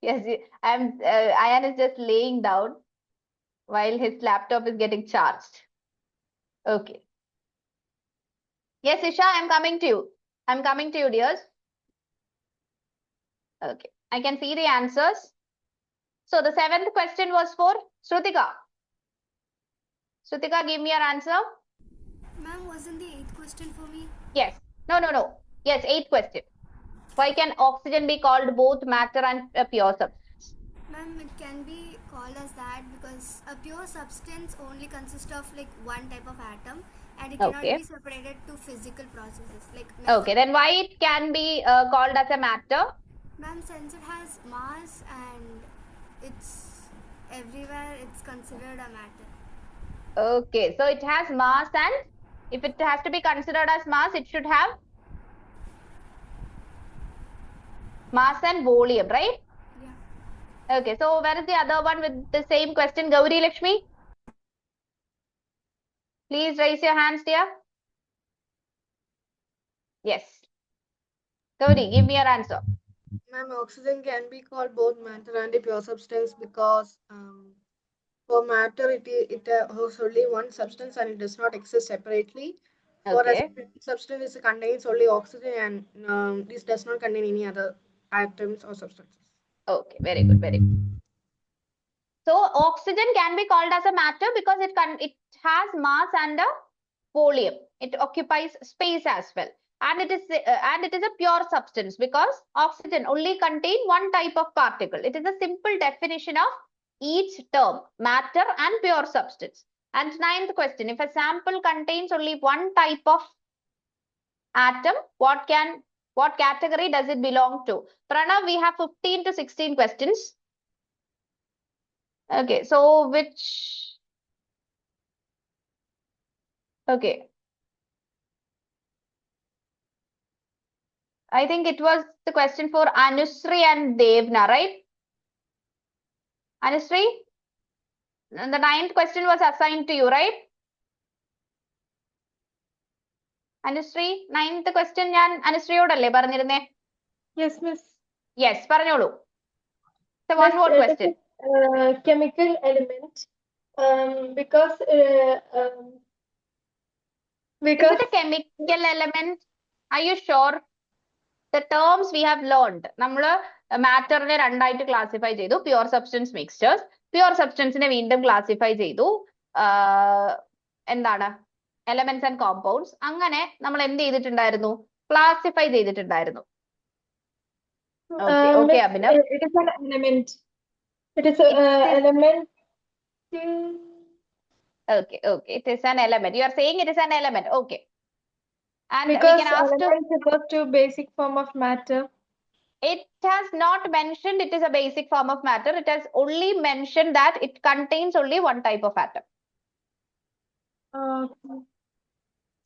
Yes, Ayan is just laying down while his laptop is getting charged. Okay. Yes, Isha, I'm coming to you. Dears. Okay, I can see the answers. So the seventh question was for Shrutika. Shrutika, give me your answer. Ma'am, wasn't the 8th question for me? Yes. No. Yes, 8th question. Why can oxygen be called both matter and a pure substance? Ma'am, it can be called as that because a pure substance only consists of like one type of atom and it cannot Okay. be separated to physical processes. Like Okay, then why it can be called as a matter? Ma'am, since it has mass and it's everywhere, it's considered a matter. Okay, so it has mass, and if it has to be considered as mass, it should have mass and volume, right? Yeah. Okay, so where is the other one with the same question? Gauri Lakshmi? Please raise your hands, dear. Yes. Gauri, give me your answer. Ma'am, oxygen can be called both matter and a pure substance because for matter it has only one substance and it does not exist separately. For a Okay. substance it contains only oxygen and this does not contain any other atoms or substances. Okay, very good, very good. So oxygen can be called as a matter because it has mass and a volume. It occupies space as well, and it is a pure substance because oxygen only contain one type of particle. It is a simple definition of each term, matter and pure substance. And 9th question: if a sample contains only one type of atom, what category does it belong to? Pranav, we have 15 to 16 questions. Okay, so which? Okay. I think it was the question for Anusri and Devna, right? Anusri? The 9th question was assigned to you, right? Anusri, 9th question ഞാൻ അനുശ്രീയോടല്ലേ പറഞ്ഞിരുന്നേ? Yes, miss. Yes, പറഞ്ഞോളൂ. So one Miss, more it question. is a chemical element because Is it a chemical element? Are you sure? The terms we have learned. നമ്മൾ മാറ്ററിനെ രണ്ടായിട്ട് classify ചെയ്തു. Pure substance mixtures. Pure സബ്സ്റ്റൻസിനെ വീണ്ടും classify ചെയ്തു. എന്താണ്? Elements and compounds. അങ്ങനെ നമ്മൾ എന്ത് ചെയ്തിട്ടുണ്ടായിരുന്നു? ക്ലാസിഫൈ ചെയ്തിട്ടുണ്ടായിരുന്നു. Okay, Abhinav. It is an element. It is an element. Okay. It is an element. You are saying it is an element. Okay. And Because we can ask element refers to basic form of matter. It has not mentioned it is a basic form of matter. It has only mentioned that it contains only one type of atom.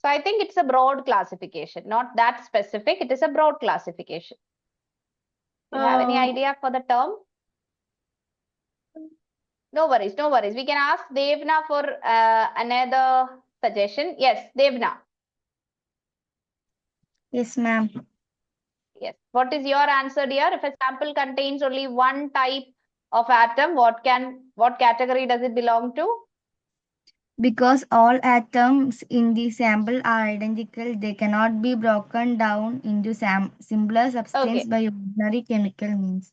So I think it's a broad classification, not that specific. It is a broad classification. Do you have any idea for the term? No worries. We can ask Devna for another suggestion. Yes, Devna. Yes, ma'am. Yes. What is your answer, dear? If a sample contains only one type of atom, what category does it belong to? Because all atoms in the sample are identical, they cannot be broken down into simpler substance by ordinary chemical means.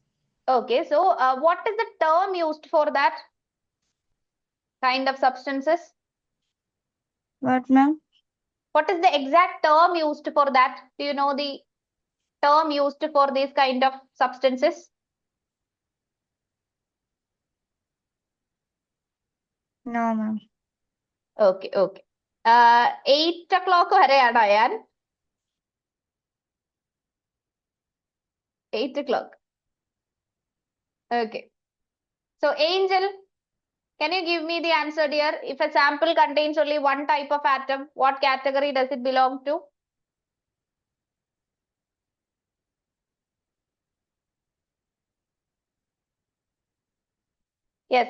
Okay, so what is the term used for that kind of substances? What, ma'am? What is the exact term used for that? Do you know the term used for these kind of substances? No, ma'am. Okay. 8 o'clock വരെയാണ് Ayan. 8 o'clock. Okay. So Angel, can you give me the answer, dear? If a sample contains only one type of atom, what category does it belong to? Yes,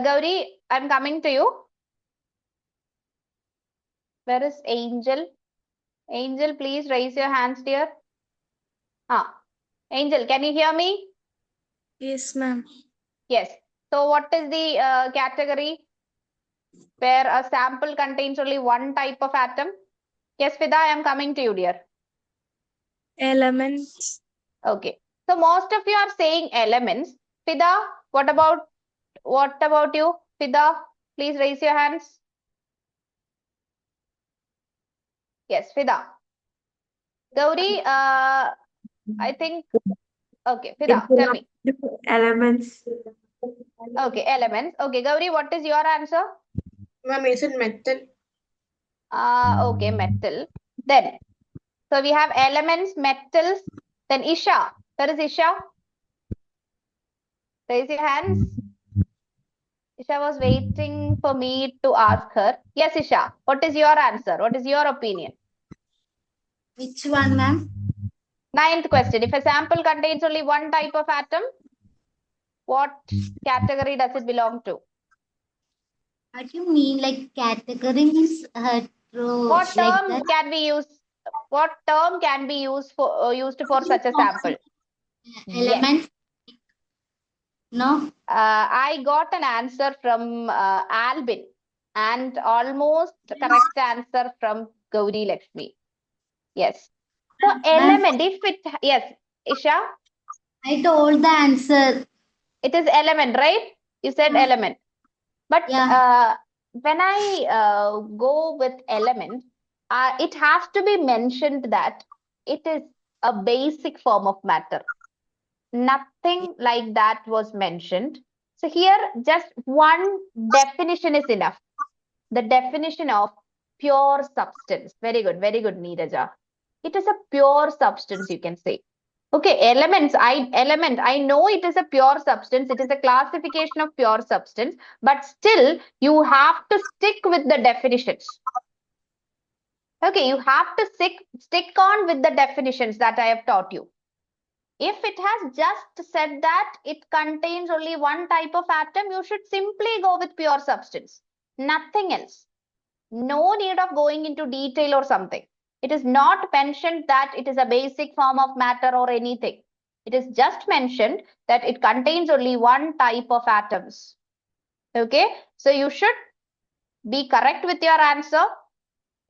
Gauri, I'm coming to you. Where is Angel? Angel, please raise your hands, dear. Angel, can you hear me? Yes, ma'am. Yes. So what is the category where a sample contains only one type of atom? Yes, Fida, I am coming to you, dear. Elements. Okay. So most of you are saying elements. Fida, what about you? Fida, please raise your hands. Yes, Fida. Gauri, I think, okay, Fida, tell me. Elements. Okay, elements. Okay, Gauri, what is your answer? Ma'am, is it metal? Okay, metal. Then, so we have elements, metals. Then Isha. Where is Isha? Raise your hands. Isha was waiting for me to ask her. Yes, Isha. What is your answer? What is your opinion? Which one, ma'am? 9th question. If a sample contains only one type of atom, what category does it belong to? What do you mean? Like category means What term can we use? What term can be used for such a sample? Elements. Yes. No. I got an answer from Albin and almost correct answer from Gauri Lakshmi. Yes. So element, if it, yes, Isha? I told the answer. It is element, right? You said element. But when I go with element, it has to be mentioned that it is a basic form of matter. Nothing like that was mentioned. So here, just one definition is enough. The definition of pure substance. Very good, Neeraja. It is a pure substance, you can say. Okay, elements, I know it is a pure substance. It is a classification of pure substance, but still you have to stick with the definitions. Okay, you have to stick on with the definitions that I have taught you. If it has just said that it contains only one type of atom, you should simply go with pure substance. Nothing else. No need of going into detail or something. It is not mentioned that it is a basic form of matter or anything. It is just mentioned that it contains only one type of atoms. Okay, so you should be correct with your answer.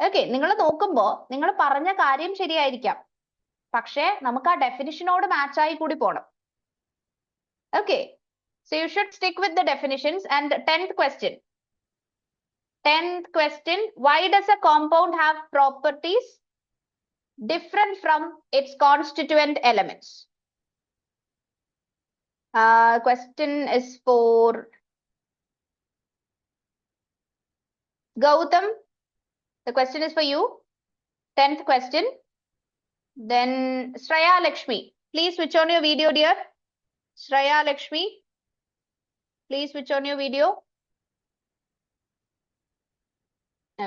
Okay, നിങ്ങൾ നോക്കുമ്പോൾ നിങ്ങൾ പറഞ്ഞ കാര്യം ശരിയായിരിക്കാം, പക്ഷേ നമുക്ക് ആ ഡെഫിനിഷനോട് match ആയി കൂടി പോണം. Okay, so you should stick with the definitions. And 10th question. 10th question, why does a compound have properties different from its constituent elements? Question is for Gautam. The question is for you. 10th question. Then Shreya Lakshmi. Please switch on your video, dear. Shreya Lakshmi. Please switch on your video.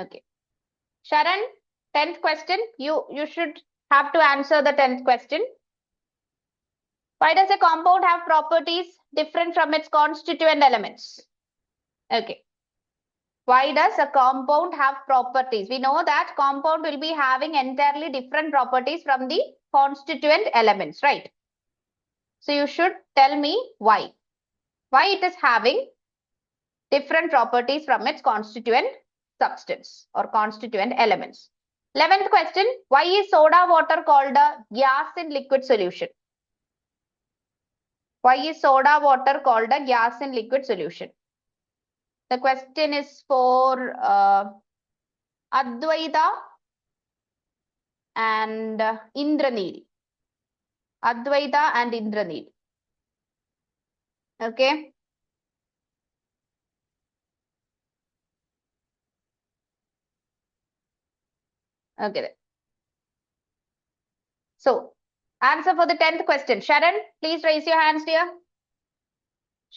Okay. Sharan, 10th question. You should have to answer the 10th question. Why does a compound have properties different from its constituent elements? Okay. Why does a compound have properties? We know that compound will be having entirely different properties from the constituent elements, right? So you should tell me why. Why it is having different properties from its constituent substance or constituent elements. 11th question, why is soda water called a gas in liquid solution? Why is soda water called a gas in liquid solution? The question is for Advaita and Indranil. Advaita and Indranil. Okay. Okay. So, answer for the 10th question. Sharan, please raise your hands, dear.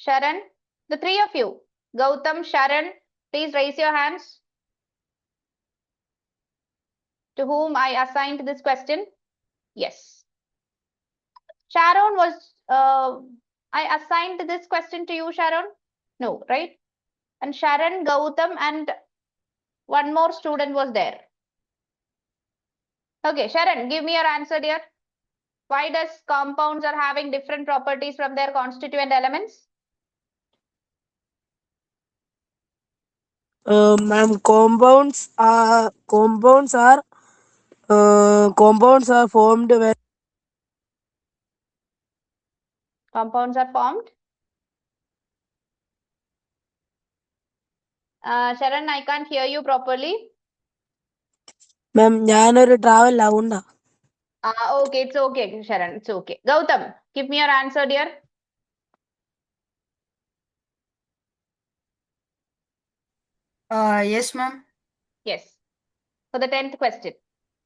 Sharan, the three of you. Gautam, Sharan, please raise your hands. To whom I assigned this question? Yes. Sharon was, I assigned this question to you, Sharon? No, right? And Sharon, Gautam, and one more student was there. Okay, Sharon, give me your answer, dear. Why does compounds are having different properties from their constituent elements? Ma'am, compounds are formed when Compounds are formed. Sharon, I can't hear you properly. മാം ഞാനൊരു travel ആവുന്ന Okay, it's okay, Sharan. It's okay. Gautam, give me your answer, dear. Yes, ma'am. Yes. For the 10th question.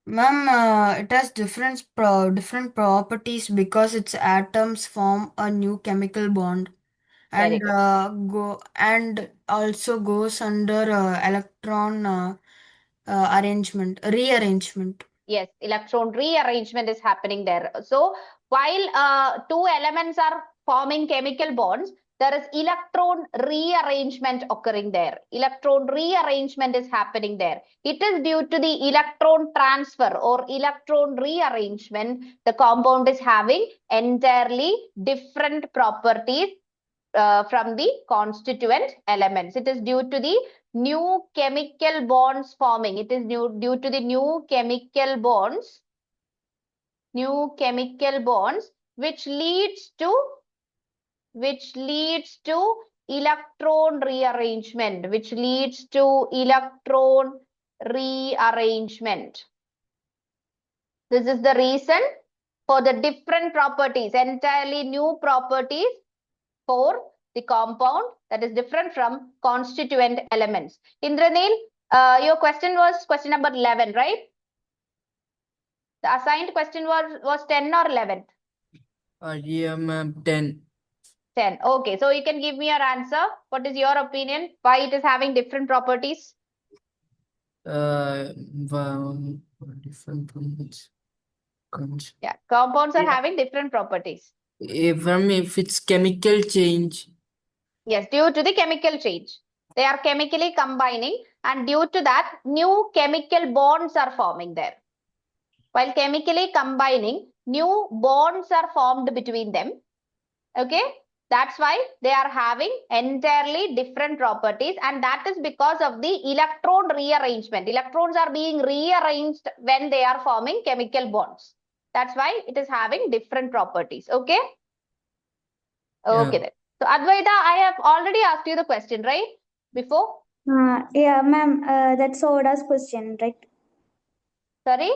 Ma'am, it has different properties because its atoms form a new chemical bond, Very and also goes under electron rearrangement. Yes, electron rearrangement is happening there. So while two elements are forming chemical bonds, there is electron rearrangement occurring there. Electron rearrangement is happening there. It is due to the electron transfer or electron rearrangement. The compound is having entirely different properties from the constituent elements. It is due to the new chemical bonds forming. It is due to the new chemical bonds which leads to electron rearrangement, This is the reason for the different properties, entirely new properties for the compound that is different from constituent elements. Indranil, your question was question number 11, right? The assigned question was 10 or 11? Yeah, ma'am, 10. 10. Okay, so you can give me your answer. What is your opinion? Why it is having different properties? Different properties. Yeah, compounds are having different properties. If it's chemical change. Yes, due to the chemical change. They are chemically combining, and due to that, new chemical bonds are forming there. While chemically combining, new bonds are formed between them. Okay, that's why they are having entirely different properties, and that is because of the electron rearrangement. Electrons are being rearranged when they are forming chemical bonds. That's why it is having different properties. Okay. Okay then. So Advaita, I have already asked you the question, right? Before? Yeah, ma'am. That's Soda's question, right? Sorry?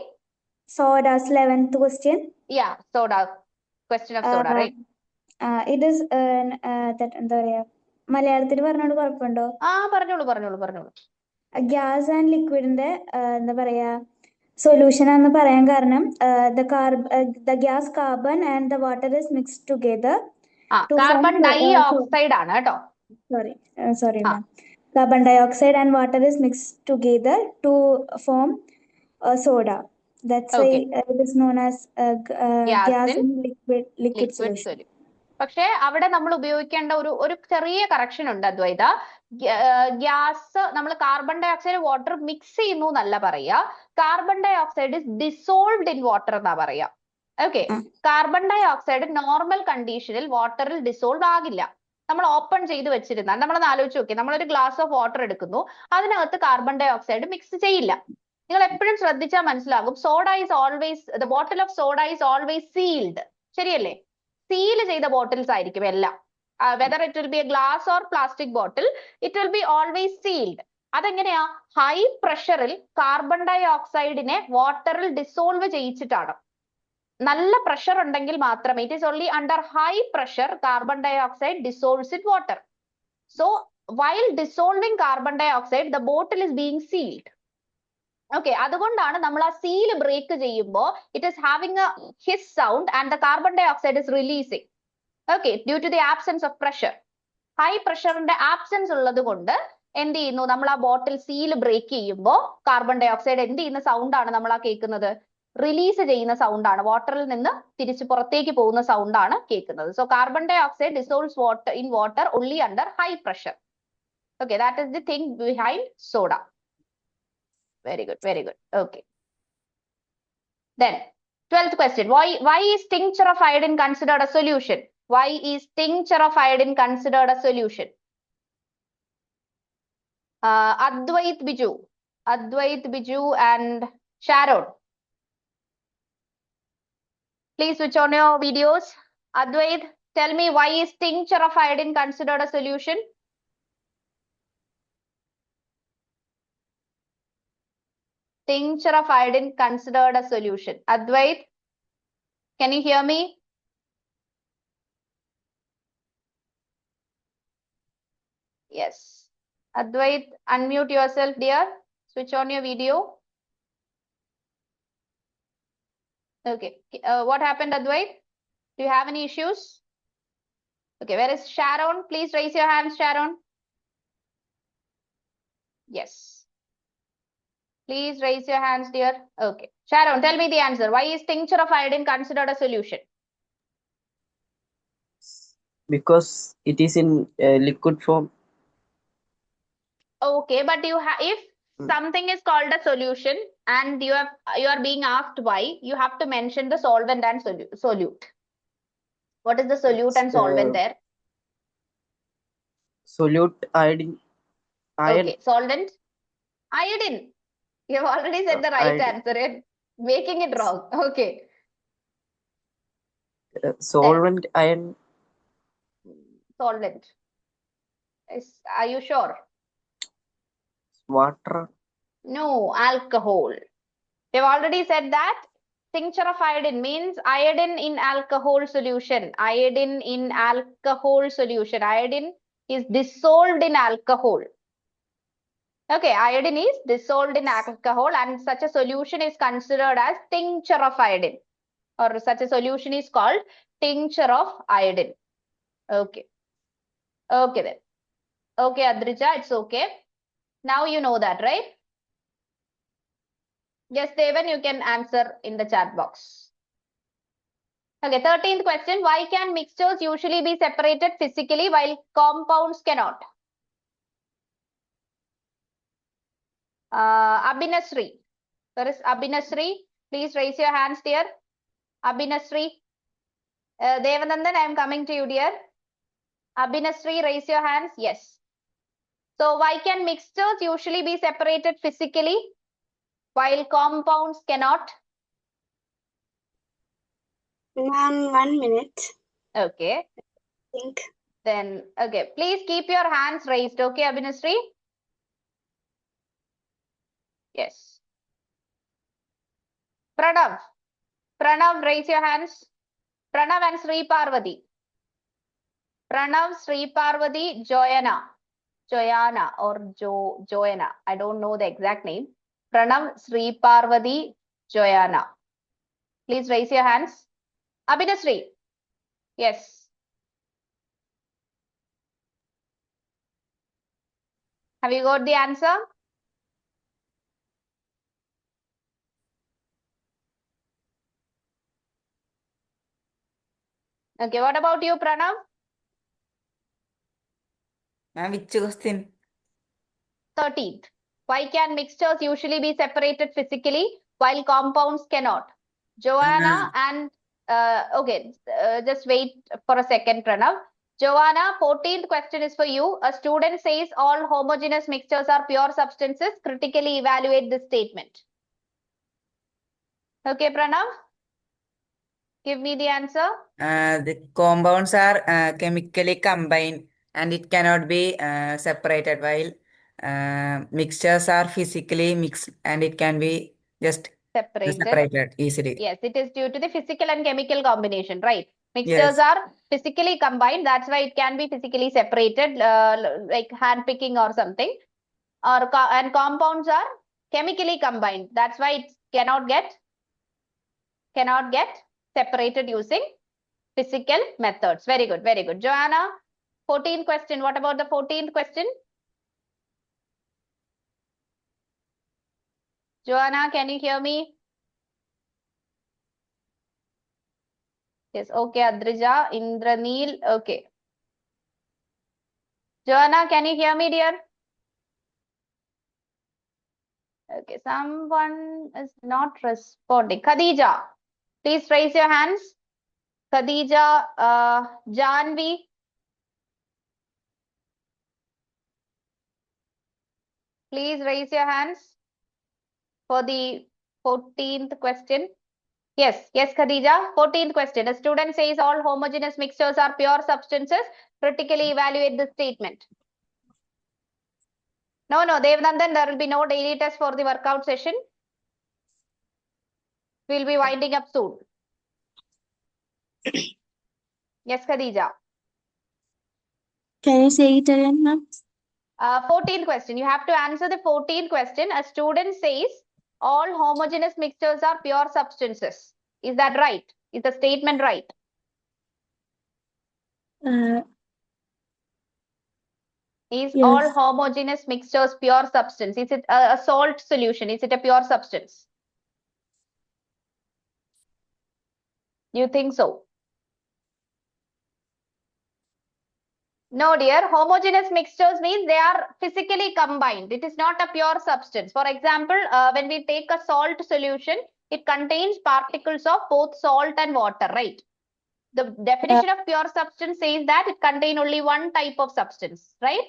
Soda's 11th question. Yeah, soda. Question of soda, right? It is that എന്താ പറയാ മലയാളത്തിൽ പറഞ്ഞോണ്ട് കുഴപ്പമുണ്ടോ? പറഞ്ഞോളൂ. Gas and ലിക്വിഡിന്റെ എന്താ പറയാ solution എന്ന് പറയാൻ കാരണം the gas carbon and the water is mixed together to carbon dioxide ആണ് കേട്ടോ. Sorry ma'am. Carbon dioxide and water is mixed together to form soda. That's why it is known as gas in liquid solution. പക്ഷേ അവിടെ നമ്മൾ ഉപയോഗിക്കേണ്ട ഒരു ചെറിയ correction ഉണ്ട് Advaita. Gas നമ്മൾ carbon dioxide water mix ചെയ്യുന്നു എന്നല്ല പറയാ. Carbon dioxide is dissolved in water എന്നാ പറയാ. Okay, carbon dioxide normal കണ്ടീഷനിൽ വാട്ടറിൽ ഡിസോൾവ് ആകില്ല. നമ്മൾ ഓപ്പൺ ചെയ്ത് വെച്ചിരുന്നാൽ നമ്മളൊന്ന് ആലോചിച്ച് നോക്കി, നമ്മളൊരു ഗ്ലാസ് ഓഫ് വാട്ടർ എടുക്കുന്നു, അതിനകത്ത് കാർബൺ ഡൈ ഓക്സൈഡ് മിക്സ് ചെയ്യില്ല. നിങ്ങൾ എപ്പോഴും ശ്രദ്ധിച്ചാൽ മനസ്സിലാകും, soda is always the bottle of soda is always sealed. ശരിയല്ലേ? സീൽ ചെയ്ത ബോട്ടിൽസ് ആയിരിക്കും എല്ലാം. Whether it will be a glass or plastic bottle, it will be always sealed. അതെങ്ങനെയാ? ഹൈ പ്രഷറിൽ കാർബൺ ഡൈ ഓക്സൈഡിനെ വാട്ടറിൽ ഡിസോൾവ് ചെയ്യിച്ചിട്ടാണ്. നല്ല പ്രഷർ ഉണ്ടെങ്കിൽ മാത്രമേ, it is only under high pressure carbon dioxide dissolves in water. So while dissolving carbon dioxide the bottle is being sealed. Okay, അതുകൊണ്ടാണ് നമ്മൾ ആ സീൽ ബ്രേക്ക് ചെയ്യുമ്പോൾ it is having a hiss sound and the carbon dioxide is releasing. Okay, due to the absence of pressure. High പ്രഷറിന്റെ absence ഉള്ളത് കൊണ്ട് എന്ത് ചെയ്യുന്നു, നമ്മൾ ആ ബോട്ടിൽ സീൽ ബ്രേക്ക് ചെയ്യുമ്പോൾ കാർബൺ ഡൈ ഓക്സൈഡ് എന്ത് ചെയ്യുന്ന സൗണ്ട് ആണ് നമ്മൾ ആ കേൾക്കുന്നത്? റിലീസ് ചെയ്യുന്ന സൗണ്ട് ആണ്. വാട്ടറിൽ നിന്ന് തിരിച്ച് പുറത്തേക്ക് പോകുന്ന സൗണ്ട് ആണ് കേൾക്കുന്നത്. So carbon dioxide dissolves water in water only under high pressure. Okay, that is the thing behind soda. Very good, very good. Okay. Then, 12th question. Why is tincture of iodine considered a solution? Why is tincture of iodine considered a solution? Advait Biju and Sharon. Please switch on your videos. Advait, tell me, why is tincture of iodine considered a solution? tincture of iodine considered a solution? Advait, can you hear me? Yes. Advait, unmute yourself, dear. Switch on your video. Okay. What happened, Advait? Do you have any issues? Okay, where is Sharon? Please raise your hand, Sharon. Yes. Please raise your hands, dear. Okay. Sharon, tell me the answer. Why is tincture of iodine considered a solution? Because it is in liquid form. Okay, but if something is called a solution and you are being asked why, you have to mention the solvent and solute. What is the solute and solvent there? Solute iodine. Iron. Okay, solvent iodine. You have already said the right answer and making it wrong. Okay. Solvent iron. Solvent. Are you sure? Water. No, alcohol. They've already said that tincture of iodine means iodine in alcohol solution. Iodine in alcohol solution. Iodine is dissolved in alcohol. Okay, iodine is dissolved in alcohol and such a solution is considered as tincture of iodine. Or such a solution is called tincture of iodine. Okay. Okay then. Okay, Adrija, it's okay. Now you know that, right? Yes, Devan, you can answer in the chat box. Okay, 13th question. Why can mixtures usually be separated physically while compounds cannot? Abhinasri. Where is Abhinasri? Please raise your hands, dear. Abhinasri. Devanandan, I am coming to you, dear. Abhinasri, raise your hands. Yes. So why can mixtures usually be separated physically while compounds cannot? Ma'am, 1 minute. Okay. Think. Then, okay. Please keep your hands raised. Okay, Abhinasri? Yes. Pranav. Pranav, raise your hands. Pranav and Sri Parvati. Pranav, Sri Parvati, Joanna. Joanna or Joanna. I don't know the exact name. Pranav, Sri Parvati, Joanna. Please raise your hands. Abhinasri. Yes. Have you got the answer? Okay, what about you, Pranav? Ma'am, which question? 13th. Why can mixtures usually be separated physically while compounds cannot? Joanna and okay, just wait for a second, Pranav. Joanna, 14th question is for you. A student says all homogeneous mixtures are pure substances. Critically evaluate this statement. Okay, Pranav? Give me the answer. The compounds are chemically combined and it cannot be separated, while mixtures are physically mixed and it can be just separated easily. Yes, it is due to the physical and chemical combination, right? Mixtures Yes. are physically combined. That's why it can be physically separated, like hand picking or something. And compounds are chemically combined. That's why it cannot get separated using physical methods. Very good, very good. Joanna, 14th question. What about the 14th question? Joanna, can you hear me? Yes, okay, Adrija, Indraneel, okay. Joanna, can you hear me, dear? Okay, someone is not responding. Khadija, please raise your hands. Khadija, Janvi. Please raise your hands for the 14th question. Yes, Khadija. 14th question. A student says all homogeneous mixtures are pure substances. Critically evaluate the statement. No, Devanandan, there will be no daily test for the workout session. We'll be winding up soon. Yes, Khadija. Can you say it again, ma'am? 14th question. You have to answer the 14th question. A student says all homogeneous mixtures are pure substances. Is that right? Is the statement right? Is Yes. all homogeneous mixtures pure substance? Is it a salt solution? Is it a pure substance? You think so? No, dear. Homogeneous mixtures means they are physically combined. It is not a pure substance. For example, when we take a salt solution, it contains particles of both salt and water, right? The definition of pure substance says that it contains only one type of substance, right?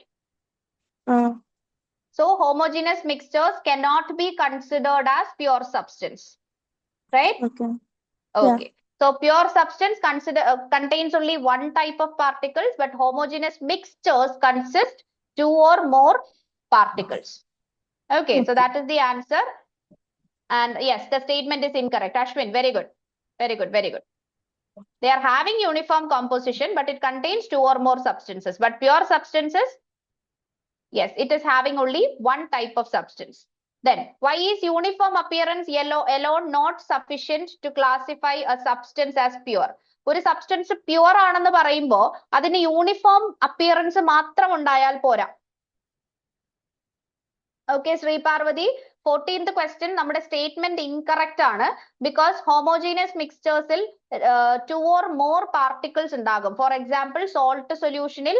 So homogeneous mixtures cannot be considered as pure substance, right? Okay. Okay. So pure substance contains only one type of particles, but homogeneous mixtures consist two or more particles. Okay, so that is the answer. And yes, the statement is incorrect. Ashwin, very good. Very good, very good. They are having uniform composition, but it contains two or more substances. But pure substances, yes, it is having only one type of substance. Then, why is uniform appearance alone not sufficient to classify a substance as pure? ഒരു substance pure ആണെന്ന് പറയുമ്പോൾ അതിന് uniform appearance മാത്രം ഉണ്ടായാൽ പോരാ. Okay, Sri Parvati, 14th question, നമ്മുടെ statement incorrect ആണ്. Because homogeneous mixtures two or more particles ഉണ്ടാകും. For example, salt solutionil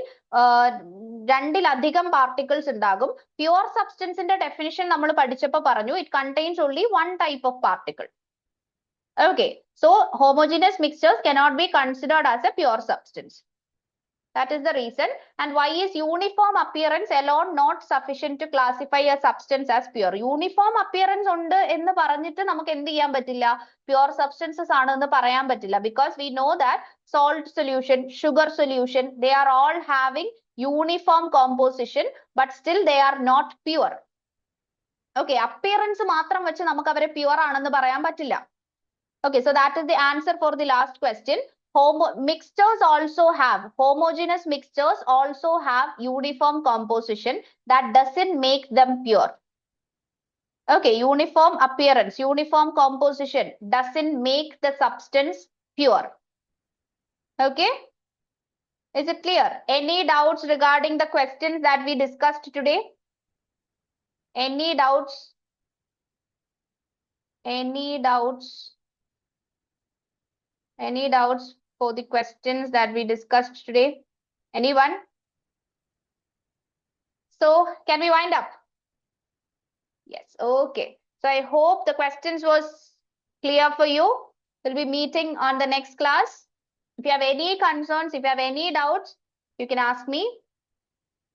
രണ്ടിലധികം particles ഉണ്ടാകും. Pure substance ന്റെ definition നമ്മൾ പഠിച്ചപ്പോൾ പറഞ്ഞു, it contains only one type of particle. Okay, so homogeneous mixtures cannot be considered as a pure substance. That is the reason. And why is uniform appearance alone not sufficient to classify a substance as pure? Uniform appearance ഉണ്ട് എന്ന് പറഞ്ഞിട്ട് നമുക്ക് എന്ത് ചെയ്യാൻ പറ്റില്ല? Pure substances ആണ് എന്ന് പറയാൻ പറ്റില്ല. Because we know that salt solution, sugar solution, they are all having uniform composition, but still they are not pure. Okay, appearance മാത്രം വെച്ച് നമുക്ക് അവരെ pure ആണെന്ന് പറയാൻ പറ്റില്ല. Okay, so that is the answer for the last question. Mixtures also have, homogeneous mixtures also have uniform composition. That doesn't make them pure. Okay, uniform appearance, uniform composition doesn't make the substance pure. Okay, is it clear? Any doubts regarding the questions that we discussed today? Any doubts? Any doubts? Any doubts for the questions that we discussed today? Anyone? So, can we wind up? Yes, okay. So, I hope the questions was clear for you. We'll be meeting on the next class. If you have any concerns, if you have any doubts, you can ask me.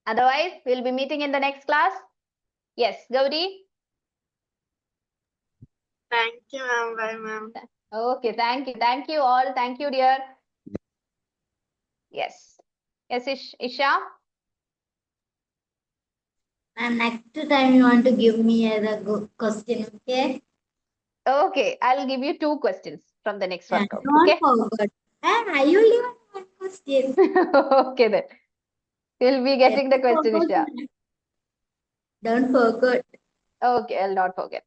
Otherwise, we'll be meeting in the next class. Yes, Gauri? Thank you, ma'am. Bye, ma'am. Okay, thank you. Thank you all. Thank you, dear. Yes. Yes, Isha? And next time you want to give me the question, okay? Okay, I'll give you 2 questions from the next workout. Don't Okay? forget. I only want one question. Okay, then. You'll be getting the question, Isha. Don't forget. Okay, I'll not forget.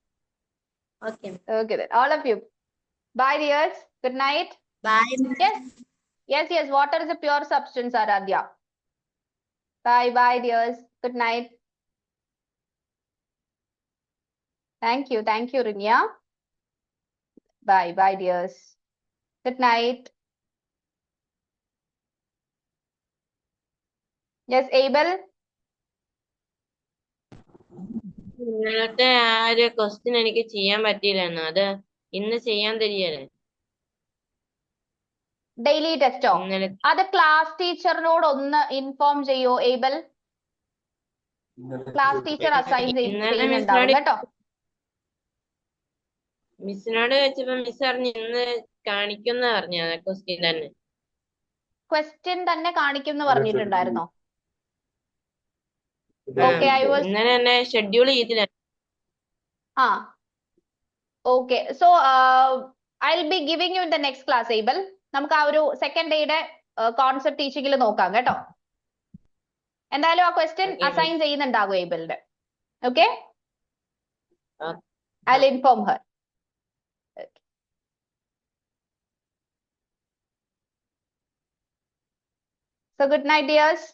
Okay. Okay, then. All of you. Bye, dears. Good night. Bye. Yes. Yes, yes. Water is a pure substance, Aradhya. Bye, bye, dears. Good night. Thank you. Thank you, Rinya. Bye, bye, dears. Good night. Yes, Abel. ഇന്നലത്തെ ആ ഒരു question എനിക്ക് ചെയ്യാൻ പറ്റിയില്ലായിരുന്നു. അത് ഇന്ന് ചെയ്യാൻ തരികയല്ലേ? Daily ടെസ്റ്റോ? അത് class ടീച്ചറിനോട് ഒന്ന് ഇൻഫോം ചെയ്യോ ഏബൽ? ക്ലാസ് ടീച്ചർ അസൈൻ ചെയ്യുന്നുണ്ടാവും കേട്ടോ. മിസ്സിനോട് വെച്ചപ്പോ മിസ് പറഞ്ഞു ഇന്ന് കാണിക്കുന്ന പറഞ്ഞു ക്വസ്റ്റ്യൻ തന്നെ. ക്വസ്റ്റ്യൻ തന്നെ കാണിക്കും പറഞ്ഞിട്ടുണ്ടായിരുന്നോ? Okay, I was. ഇന്നലെ തന്നെ ഷെഡ്യൂൾ ചെയ്തില്ല. Okay, so I'll be giving you in the next class, Abel. നമുക്ക് ആ ഒരു സെക്കൻഡ് ഡേയുടെ കോൺസെപ്റ്റ് ടീച്ചിങ്ങിൽ നോക്കാം കേട്ടോ. എന്തായാലും ആ ക്വസ്റ്റ്യൻ അസൈൻ ചെയ്യുന്നുണ്ടാകും ഏബിളിന്റെ. Okay, I'll inform her. So good night, dears.